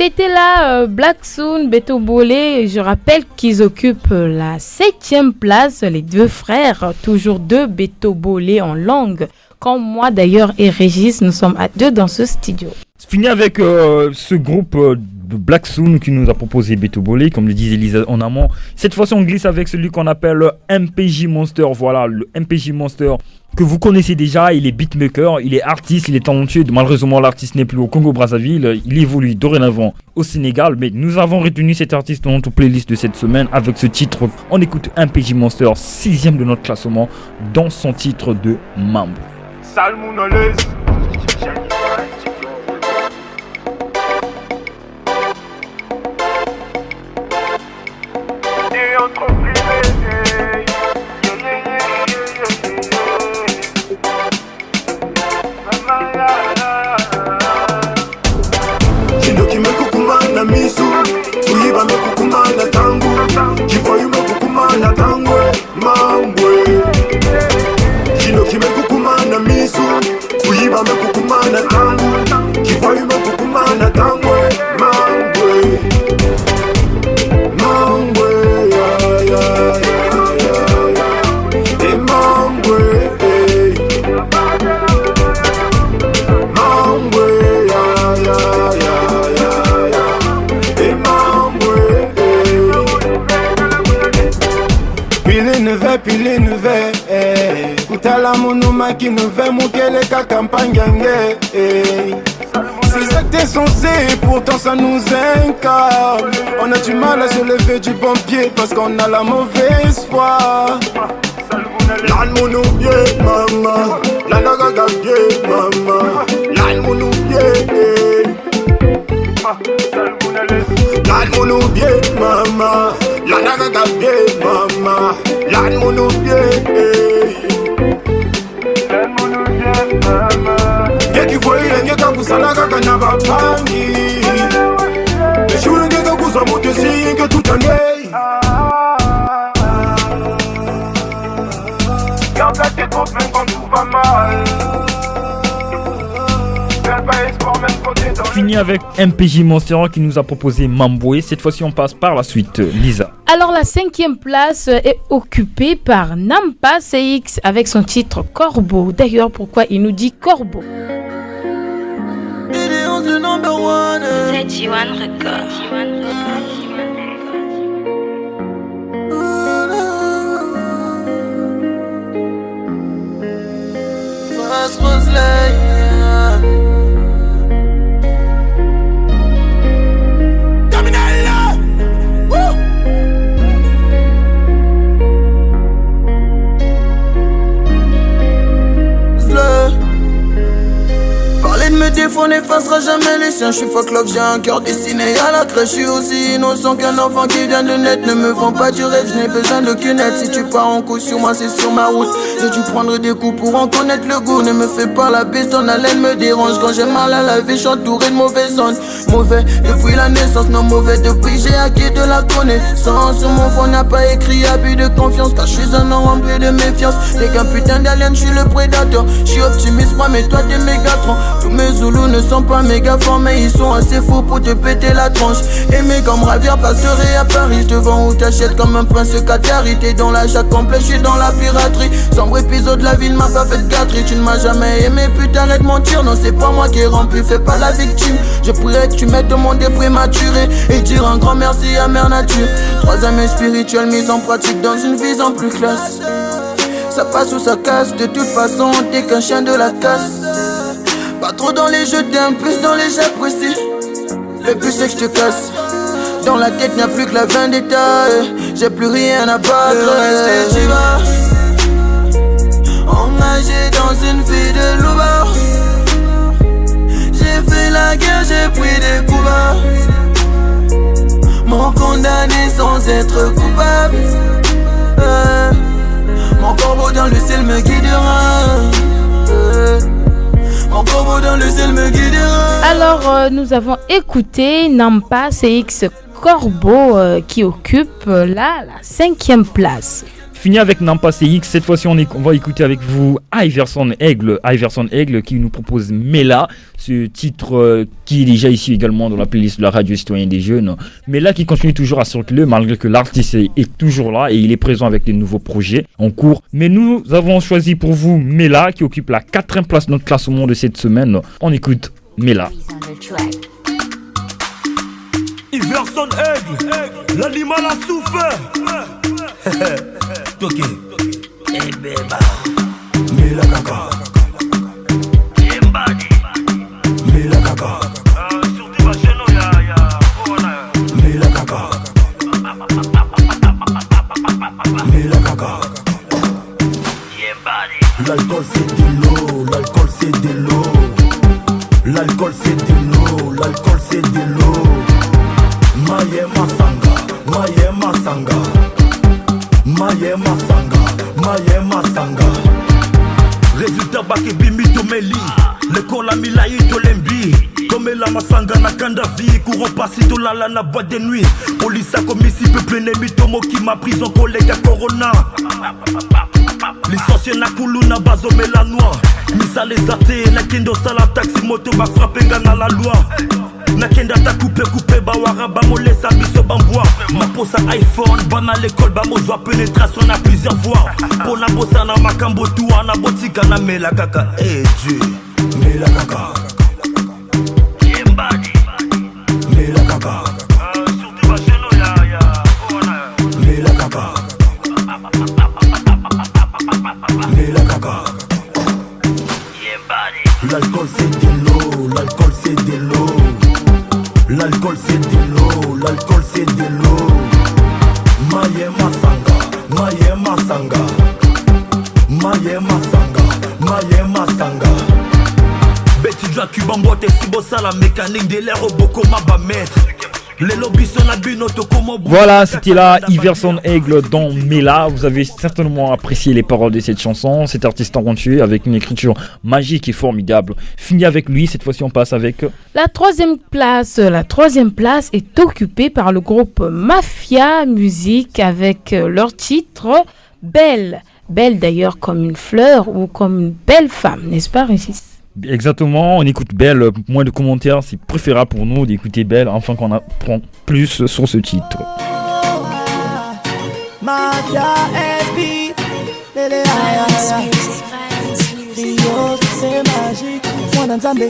C'était là Black Soon, Beto Bolé. Je rappelle qu'ils occupent la 7e place, les deux frères, toujours deux Beto Bolé en langue. Comme moi d'ailleurs et Régis, nous sommes à deux dans ce studio. Fini avec ce groupe de Black Soon qui nous a proposé Beto Bolé, comme le disait Lisa en amont. Cette fois-ci, on glisse avec celui qu'on appelle le MPJ Monster. Voilà, le MPJ Monster que vous connaissez déjà. Il est beatmaker, il est artiste, il est talentueux. Malheureusement, l'artiste n'est plus au Congo-Brazzaville. Il évolue dorénavant au Sénégal. Mais nous avons retenu cet artiste dans notre playlist de cette semaine avec ce titre. On écoute MPJ Monster, 6e de notre classement, dans son titre de Mambo. Salmonales. Kino kimekukumana misu kuiba mekukumana tangu kivoyu mekukumana tangwe mambwe. Kino kimekukumana misu kuiba mekukumana tangu kivoyu mekukumana tangwe mambwe. Mambwe ya ya ya ya mambwe. Pili nuve kutala monuma qui ne veut mukele kaka mpangange. Ces actes insensés, pourtant ça nous incarne. On a du mal à se lever du bon pied parce qu'on a la mauvaise foi. Lan monu bien mama, la nagaga bien mama, lan monu bien. Lan monu bien mama, la nagaga bien mama, lan monu bien. Lan monu bien mama. Yeki voile ngeka kusala kaka na bapangi. Shuru ngeka kusa motesi ngeka tutane. Garde la tête haute même quand tout va mal. Fini avec MPJ Monster qui nous a proposé Mamboué. Cette fois-ci, on passe par la suite. Lisa. Alors, la 5e place est occupée par Nampa CX avec son titre Corbeau. D'ailleurs, pourquoi il nous dit Corbeau? Le number one. C'est G1 Record. Parler de mes défauts n'effacera jamais les siens. Je suis fuck love, j'ai un cœur destiné à la crèche. Je suis aussi innocent qu'un enfant qui vient de naître. Ne me vends pas du rêve, je n'ai besoin d'aucune aide. Si tu pars en coup sur moi, c'est sur ma route. J'ai dû prendre des coups pour en connaître le goût. Ne me fais pas la bise, ton haleine me dérange. Quand j'ai mal à la vie, je suis entouré de mauvaises ondes. Mauvais depuis la naissance, non mauvais depuis j'ai acquis de la connaissance. Sur mon fond n'a pas écrit abus de confiance, car je suis un homme rempli de méfiance. T'es qu'un putain d'alien, je suis le prédateur. Je suis optimiste, moi mais toi t'es mégatron. Tous mes zoulous ne sont pas méga forts, mais ils sont assez fous pour te péter la tronche. Aimé comme Ravière, passerai à Paris. Je te vends ou t'achètes comme un prince Qatari. T'es dans l'achat complet, je suis dans la piraterie. Sombre épisode, la vie ne m'a pas fait de gâterie. Tu ne m'as jamais aimé, putain arrête de mentir. Non c'est pas moi qui ai rempli, fais pas la victime. Je pourrais que tu mettes mon dé prématuré et dire un grand merci à Mère Nature. 3 amis spirituels mis en pratique dans une vision plus classe. Ça passe ou ça casse, de toute façon t'es qu'un chien de la casse. Pas trop dans les jeux t'aimes, plus dans les j'apprécie. Le but c'est que je te casse. Dans la tête n'y a plus que la vendetta. J'ai plus rien à battre. Le tu vas engagé dans une vie de louba. J'ai fait la guerre, j'ai pris des coups bas. M'ont condamné sans être coupable. Mon corbeau dans le ciel me guidera. Mon corbeau dans le ciel me guidera. Alors, nous avons écouté Nampa CX Corbeau qui occupe la 5e place. Fini avec Nampa CX. Cette fois-ci, on va écouter avec vous Iverson Aigle qui nous propose Mela, ce titre qui est déjà ici également dans la playlist de la radio citoyenne des jeunes. Mela qui continue toujours à circuler malgré que l'artiste est toujours là et il est présent avec des nouveaux projets en cours. Mais nous avons choisi pour vous Mela qui occupe la 4e place de notre classement de cette semaine. On écoute Mela. Iverson Aigle, l'animal a souffert. Toké, eh beba, Mela Kaka, Yembadi, Mela Kaka, surtout ma chaîne Mela Kaka, Mela Kaka, Yembadi. L'alcool c'est de l'eau, l'alcool c'est de l'eau, l'alcool c'est de l'eau, l'alcool c'est de l'eau. Maye Masanga, Maye Masanga. Maye Masanga. Résultat bake bimi tomeli. L'école a mis la itolembi. Tomela Masanga na kanda vie. Courant passi to lala na boîte de nuit. Police a commis si peu plein emi tomo qui m'a pris en collègue à Corona. Licencié na Koulou na bazo melanois. Misa les athées, na kendo sala taxi moto ba frappé na la loi. Nakenda ta coupe bawara bamole sa biso bamboa. Ma posa iPhone bana l'école bamozwa pénétration na plusieurs fois. Pona bossa na makambo tuwa na botika na Mela Kaka. Eh Dieu, Mela Kaka. Yembadi, Mela Kaka. Surtout ma chaîne Mela Kaka. Mela Kaka. Yembadi. L'alcool c'est de l'eau, l'alcool c'est de l'eau. L'alcool c'est de l'eau, l'alcool c'est de l'eau. Maye Masanga, Maye Masanga. Maye Masanga, Maye Masanga. Betty Jack Kubambote Sibosa la mécanique de l'air au boko ma ba maître. Les lobbies sont abinoto comme Voilà, c'était là Iverson Aigle dans Mela. Vous avez certainement apprécié les paroles de cette chanson. Cet artiste talentueux avec une écriture magique et formidable. Fini avec lui, cette fois-ci on passe avec... La troisième place est occupée par le groupe Mafia Music avec leur titre Belle. Belle d'ailleurs comme une fleur ou comme une belle femme, n'est-ce pas Régis? Exactement, on écoute Belle, moins de commentaires, c'est préférable pour nous d'écouter Belle afin qu'on apprend plus sur ce titre. Mafia SB, Rio, c'est magique, moi dans Zambé.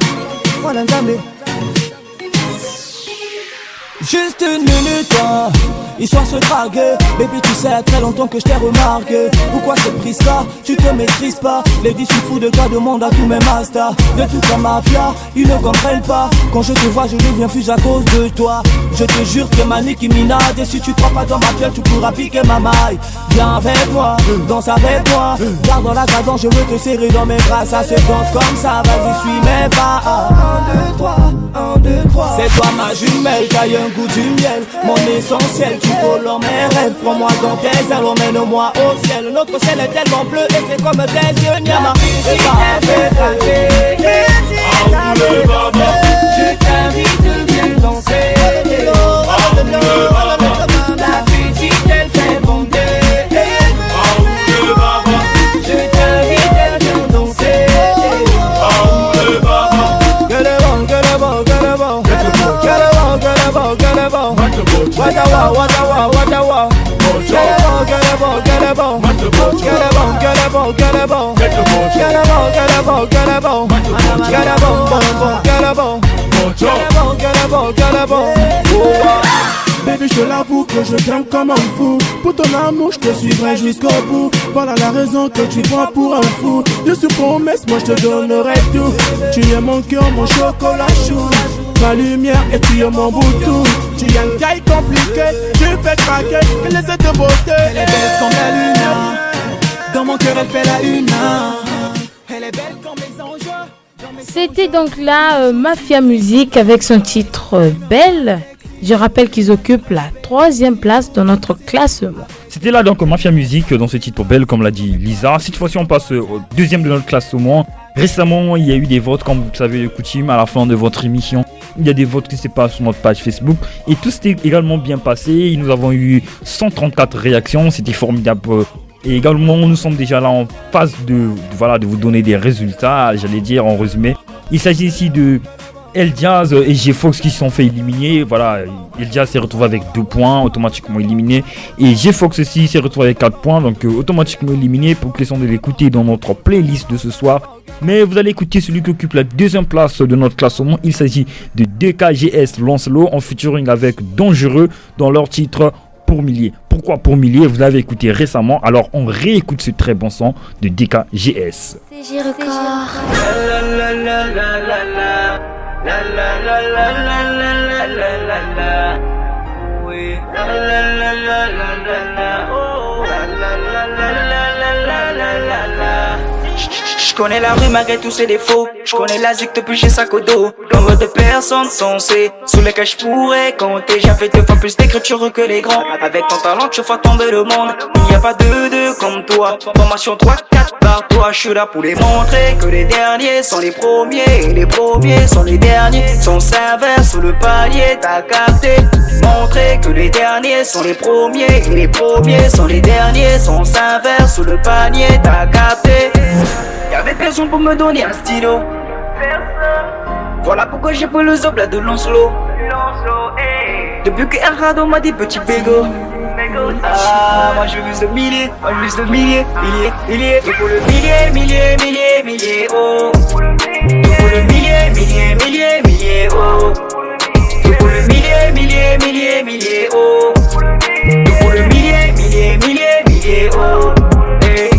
Juste une minute, toi. Histoire se draguer, baby tu sais très longtemps que je t'ai remarqué. Pourquoi cette prise là, tu te maîtrises pas. Les disques fous de toi demandent à tous mes masters. De toute la mafia, ils ne comprennent pas. Quand je te vois je deviens fuse à cause de toi. Je te jure que ma Nicki Minaj. Et si tu crois pas dans ma pièce tu pourras piquer ma maille. Viens avec moi, danse avec moi. Garde dans la cadence, je veux te serrer dans mes bras. Ça se danse comme ça, vas-y suis mes pas. 1, 2, 3, 1, 2, 3. C'est toi ma jumelle, t'as un goût du miel. Mon essentiel, tu colores mes rêves. Prends-moi dans tes ailes, emmène-moi au ciel. Notre ciel est tellement bleu et c'est comme tes yeux, Nyama. Je t'invite, viens danser. La petite, elle fait bondir. Je t'invite, viens danser. Get it on, get it on, get it on. Get it on, get it on, get it on. What a wow, what a wow, what a wow. Get it on, get it on, get it on. Get it on, get it on, get it on. Get it on, get it on, get it on. Get it on, bon, bon, get it on. Get it on, get it on, get it on. Baby, je te l'avoue que je t'aime comme un fou. Pour ton amour, je te suivrai jusqu'au bout. Voilà la raison que tu prends pour un fou. Je suis promesse, moi je te donnerai tout. Tu es mon cœur, mon chocolat chou. Ma lumière et tu es mon boutou. Tu es un gars compliqué, tu fais craquer, elle essaie de beauté. Elle est belle comme la lune. Dans mon cœur elle fait la une. Elle est belle comme les anges. C'était donc là Mafia Music avec son titre Belle. Je rappelle qu'ils occupent la 3e place dans notre classement. C'était là donc Mafia Music dans ce titre Belle comme l'a dit Lisa. Cette fois-ci on passe au 2e de notre classement. Récemment il y a eu des votes comme vous savez le coutume à la fin de votre émission. Il y a des votes qui se passent sur notre page Facebook et tout s'était également bien passé. Nous avons eu 134 réactions, c'était formidable Et également, nous sommes déjà là en phase de vous donner des résultats, j'allais dire en résumé. Il s'agit ici de El Jazz et G-Fox qui se sont fait éliminer. Voilà, El Jazz s'est retrouvé avec 2 points, automatiquement éliminé. Et G-Fox aussi s'est retrouvé avec 4 points, donc automatiquement éliminé. Pour que les gens de l'écouter dans notre playlist de ce soir. Mais vous allez écouter celui qui occupe la 2e place de notre classement. Il s'agit de DKGS Lancelot en featuring avec Dangereux dans leur titre Pour Milliers. Pourquoi Pour Milliers? Vous l'avez écouté récemment, alors on réécoute ce très bon son de DKGS. CJ Record. Je connais la rue malgré tous ses défauts. Je connais la zik depuis j'ai sac au dos. Nombre de personnes sensées sur lesquelles je pourrais compter. J'avais 2 fois plus d'écriture que les grands. Avec ton talent tu feras tomber le monde. Il n'y a pas deux comme toi. Formation 3-4 par toi. Je suis là pour les montrer que les derniers sont les premiers. Et les premiers sont les derniers. Son serveur sous le palier, t'as capté. Montrer que les derniers sont les premiers. Et les premiers sont les derniers. Son serveur sous le panier, t'as capté. Y'avait personne pour me donner un stylo. Voilà pourquoi j'ai pris le zobla de Lancelot. Depuis que Errado m'a dit petit bégo. Ah, moi je veux juste le millier. Moi je veux juste le millier. Tout pour le millier, oh. Tout pour le millier, oh. Tout pour le millier, oh. Tout pour le millier, oh.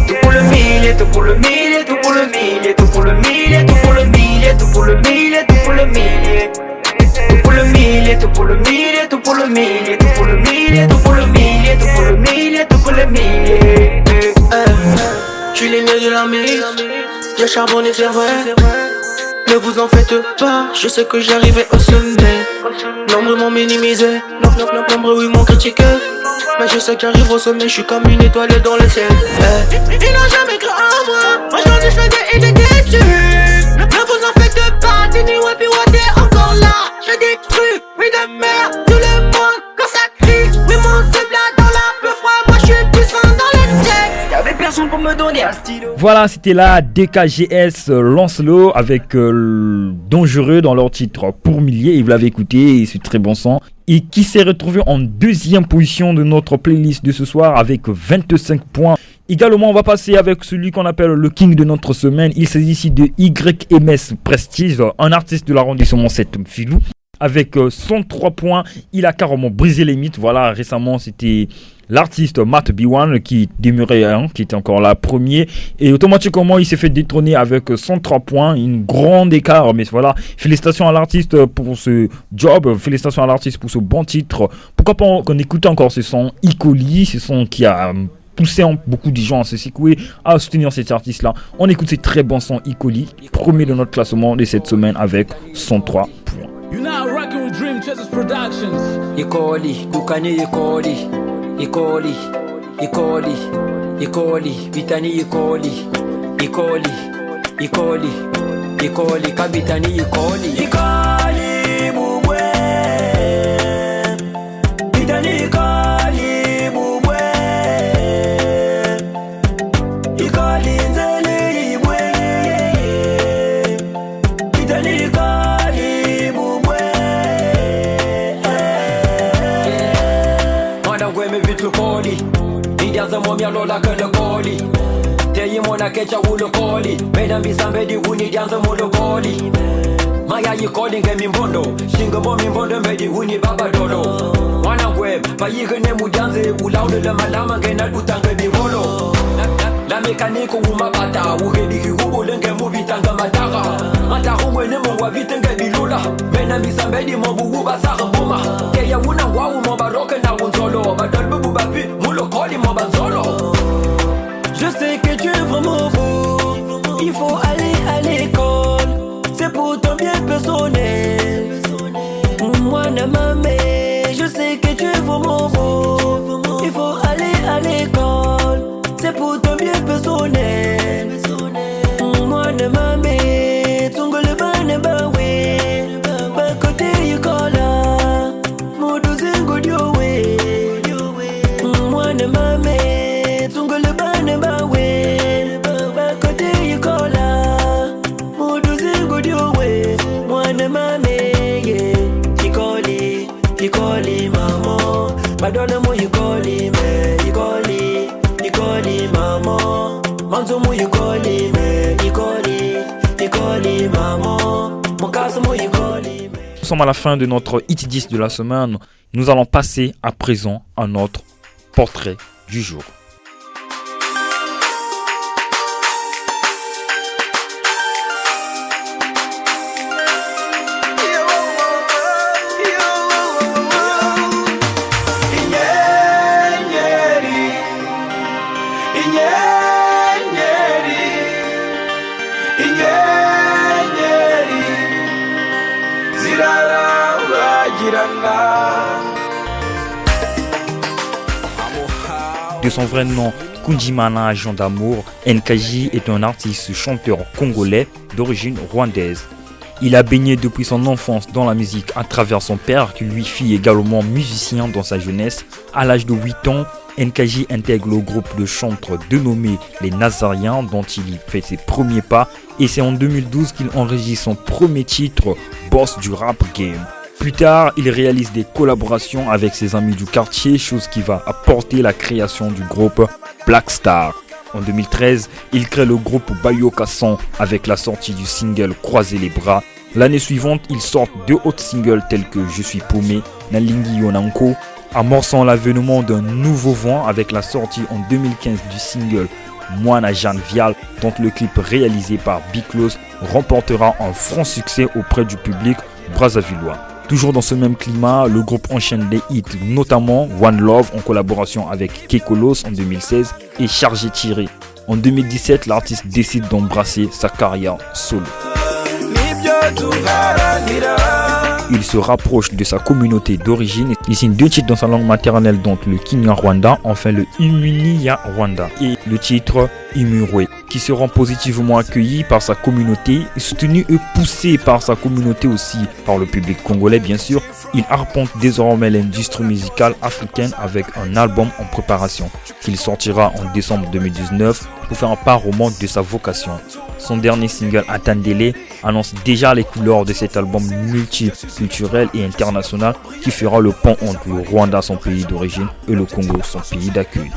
Tout pour le millier, tout pour le millier, tout pour le millier, tout pour le millier, tout pour le millier, tout pour le millier, tout pour le millier, tout pour le millier, tout pour le millier, tout pour le millier, tout pour le millier, tout pour le millier, tout pour le millier. Je suis l'aîné de la mise, j'ai charbonné c'est vrai. Ne vous en faites pas, je sais que j'arrivais au sommet. Nombre m'ont minimisé, nombre oui m'ont critiqué. Mais je sais que j'arrive au sommet, je suis comme une étoile dans le ciel. Ils n'ont jamais cru en moi, aujourd'hui je fais des idées déçues. Ne vous en faites pas, Tini Wapi Wate encore là. Je détruis, oui de merde, tout le monde quand ça crie. Oui mon sable dans la peu froid, moi je suis puissant dans le texte. Y'avait personne pour me donner un stylo. Voilà, c'était la DKGS Lancelot avec Dangereux dans leur titre Pour Milliers. Et vous l'avez écouté, c'est très bon son. Et qui s'est retrouvé en 2e position de notre playlist de ce soir avec 25 points. Également, on va passer avec celui qu'on appelle le king de notre semaine. Il s'agit ici de YMS Prestige, un artiste de l'arrondissement 7 Filou. Avec 103 points, il a carrément brisé les mythes. Voilà, récemment, c'était l'artiste Matt B1 qui demeurait, qui était encore là premier. Et automatiquement, il s'est fait détrôner avec 103 points. Une grande écart. Mais voilà, félicitations à l'artiste pour ce job. Félicitations à l'artiste pour ce bon titre. Pourquoi pas qu'on écoute encore ce son Icoli, ce son qui a poussé beaucoup de gens à se secouer, à soutenir cet artiste-là. On écoute ces très bons sons Icoli, premier de notre classement de cette semaine avec 103 points. You're now rocking with Dream Chasers Productions. Ikoli, Kukani Ikoli, Ikoli, Ikoli, Ikoli, Bitani Ikoli, Ikoli, Ikoli, Ikoli, Kabitani Ikoli, Ikoli, Bubwe, Bitani Ikoli, Bubwe, Ikoli Nzeli Ibwe, Bitani Ikoli, Bubwe. Lola kele koli Teyi mona kecha ulo koli Mena misambedi huni dianza mulo koli Maya yi koli nge mimbondo Shinga mo mimbondo mbedi huni baba dolo Wana kwe Payiga ne mujanze Ulaude le malama nge nalutange bibolo La mekaniko umabata Uhediki hubu lenge mubitanga mataka Matahu mwene mungwa vitenge bilula Mena misambedi mobu uba saha mbuma Keya una wawu moba roke na unzolo Badolbu bubapi mulo koli moba nzolo. Je sais que tu es vraiment beau. Il faut aller à l'école. C'est pour ton bien personnel. Moi, mamé, je sais que tu es vraiment beau. Il faut aller à l'école. C'est pour ton bien personnel. Moi, mamé, ton gole bane bawe. Ba côté yukola. Modu zingo diowe. Moi, mamé. donne-moi Yukoli, mais Yukoli, maman. Manzo-moi Yukoli, mais Yukoli, maman. Mon casse-moi Yukoli. Nous sommes à la fin de notre Hit 10 de la semaine. Nous allons passer à présent à notre portrait du jour. De son vrai nom, Kunjimana Jean d'Amour, NKJ est un artiste chanteur congolais d'origine rwandaise. Il a baigné depuis son enfance dans la musique à travers son père qui lui fit également musicien dans sa jeunesse. À l'âge de 8 ans, NKJ intègre le groupe de chantres dénommé Les Nazariens dont il fait ses premiers pas et c'est en 2012 qu'il enregistre son premier titre, Boss du Rap Game. Plus tard, il réalise des collaborations avec ses amis du quartier, chose qui va apporter la création du groupe Black Star. En 2013, il crée le groupe Bayoka 100 avec la sortie du single Croiser les bras. L'année suivante, il sort 2 autres singles tels que Je suis paumé, Nalingi Yonanko, amorçant l'avènement d'un nouveau vent avec la sortie en 2015 du single Moana Jeanne Vial, dont le clip réalisé par Biklos remportera un franc succès auprès du public brazzavillois. Toujours dans ce même climat, le groupe enchaîne des hits, notamment One Love en collaboration avec Kekolos en 2016 et Chargé Tiré. En 2017, l'artiste décide d'embrasser sa carrière solo. Il se rapproche de sa communauté d'origine. Il signe 2 titres dans sa langue maternelle, dont le Kinyarwanda, enfin le Imuniya-Rwanda et le titre Imurwe, qui seront positivement accueillis par sa communauté, soutenus et poussés par sa communauté aussi, par le public congolais bien sûr. Il arpente désormais l'industrie musicale africaine avec un album en préparation, qu'il sortira en décembre 2019 pour faire part au monde de sa vocation. Son dernier single Atandele annonce déjà les couleurs de cet album multiculturel et international qui fera le pont entre le Rwanda, son pays d'origine, et le Congo, son pays d'accueil.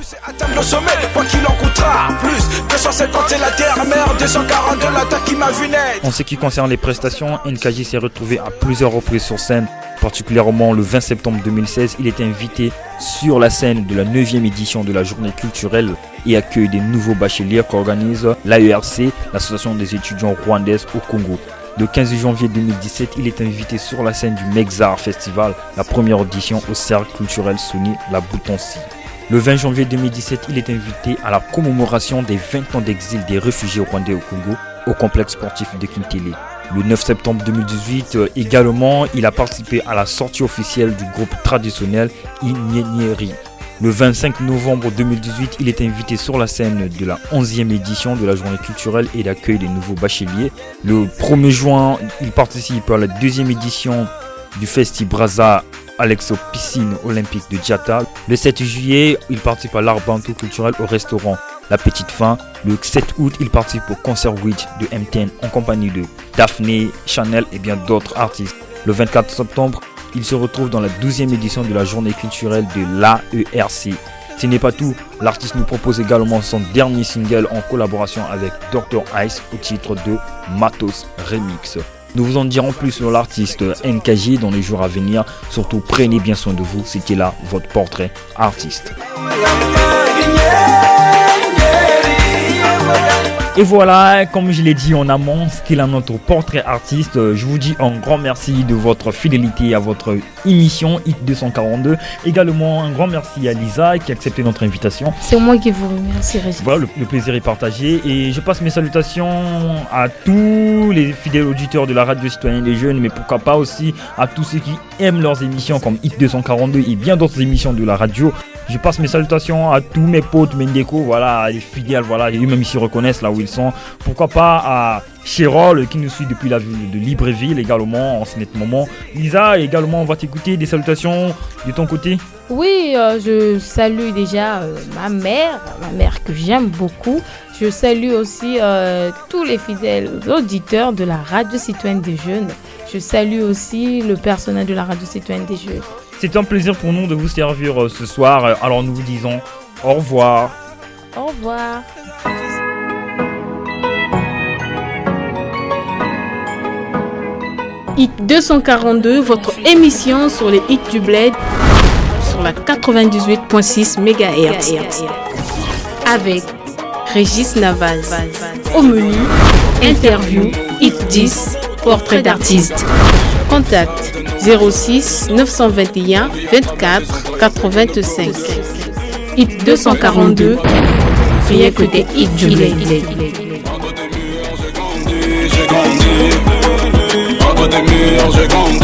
En ce qui concerne les prestations, NKJ s'est retrouvé à plusieurs reprises sur scène. Particulièrement le 20 septembre 2016, il est invité sur la scène de la 9e édition de la journée culturelle et accueille des nouveaux bacheliers qu'organise l'AERC, l'association des étudiants rwandaises au Congo. Le 15 janvier 2017, il est invité sur la scène du Mexar Festival, la première édition au cercle culturel Sony La Boutonsi. Le 20 janvier 2017, il est invité à la commémoration des 20 ans d'exil des réfugiés rwandais au Congo au complexe sportif de Kintele. Le 9 septembre 2018, également, il a participé à la sortie officielle du groupe traditionnel Inyenyeri. Le 25 novembre 2018, il est invité sur la scène de la 11e édition de la journée culturelle et d'accueil des nouveaux bacheliers. Le 1er juin, il participe à la 2e édition du Festi Brazza Alexo Piscine Olympique de Djata. Le 7 juillet, il participe à l'art bantou culturel au restaurant La Petite Fin. Le 7 août, il participe au concert Witch de MTN en compagnie de Daphné, Chanel et bien d'autres artistes. Le 24 septembre, il se retrouve dans la 12e édition de la journée culturelle de l'AERC. Ce n'est pas tout, l'artiste nous propose également son dernier single en collaboration avec Dr Ice au titre de Matos Remix. Nous vous en dirons plus sur l'artiste NKJ dans les jours à venir. Surtout, prenez bien soin de vous. C'était là votre portrait artiste. Et voilà, comme je l'ai dit en amont, c'était là notre portrait artiste. Je vous dis un grand merci de votre fidélité à votre émission Hit 242. Également un grand merci à Lisa qui a accepté notre invitation. C'est moi qui vous remercie, Régis. Voilà, le plaisir est partagé. Et je passe mes salutations à tous les fidèles auditeurs de la radio citoyenne des jeunes, mais pourquoi pas aussi à tous ceux qui aiment leurs émissions comme Hit 242 et bien d'autres émissions de la radio. Je passe mes salutations à tous mes potes Mendeko, voilà, les fidèles, voilà, eux-mêmes ils s'y reconnaissent là où ils sont. Pourquoi pas à Chérol qui nous suit depuis la ville de Libreville également en ce net moment. Lisa, également on va t'écouter, des salutations de ton côté. Oui, je salue déjà ma mère que j'aime beaucoup. Je salue aussi tous les fidèles auditeurs de la Radio Citoyenne des Jeunes. Je salue aussi le personnel de la Radio Citoyenne des Jeunes. C'est un plaisir pour nous de vous servir ce soir. Alors nous vous disons au revoir. Au revoir. Hit 242, votre émission sur les hits du bled sur la 98.6 MHz avec Régis Navaz. Au menu, interview, hit 10, portrait d'artiste. Contact 06 921 24 85. Hit 242, rien que des hits du bled. Entre des murs, j'ai grandi.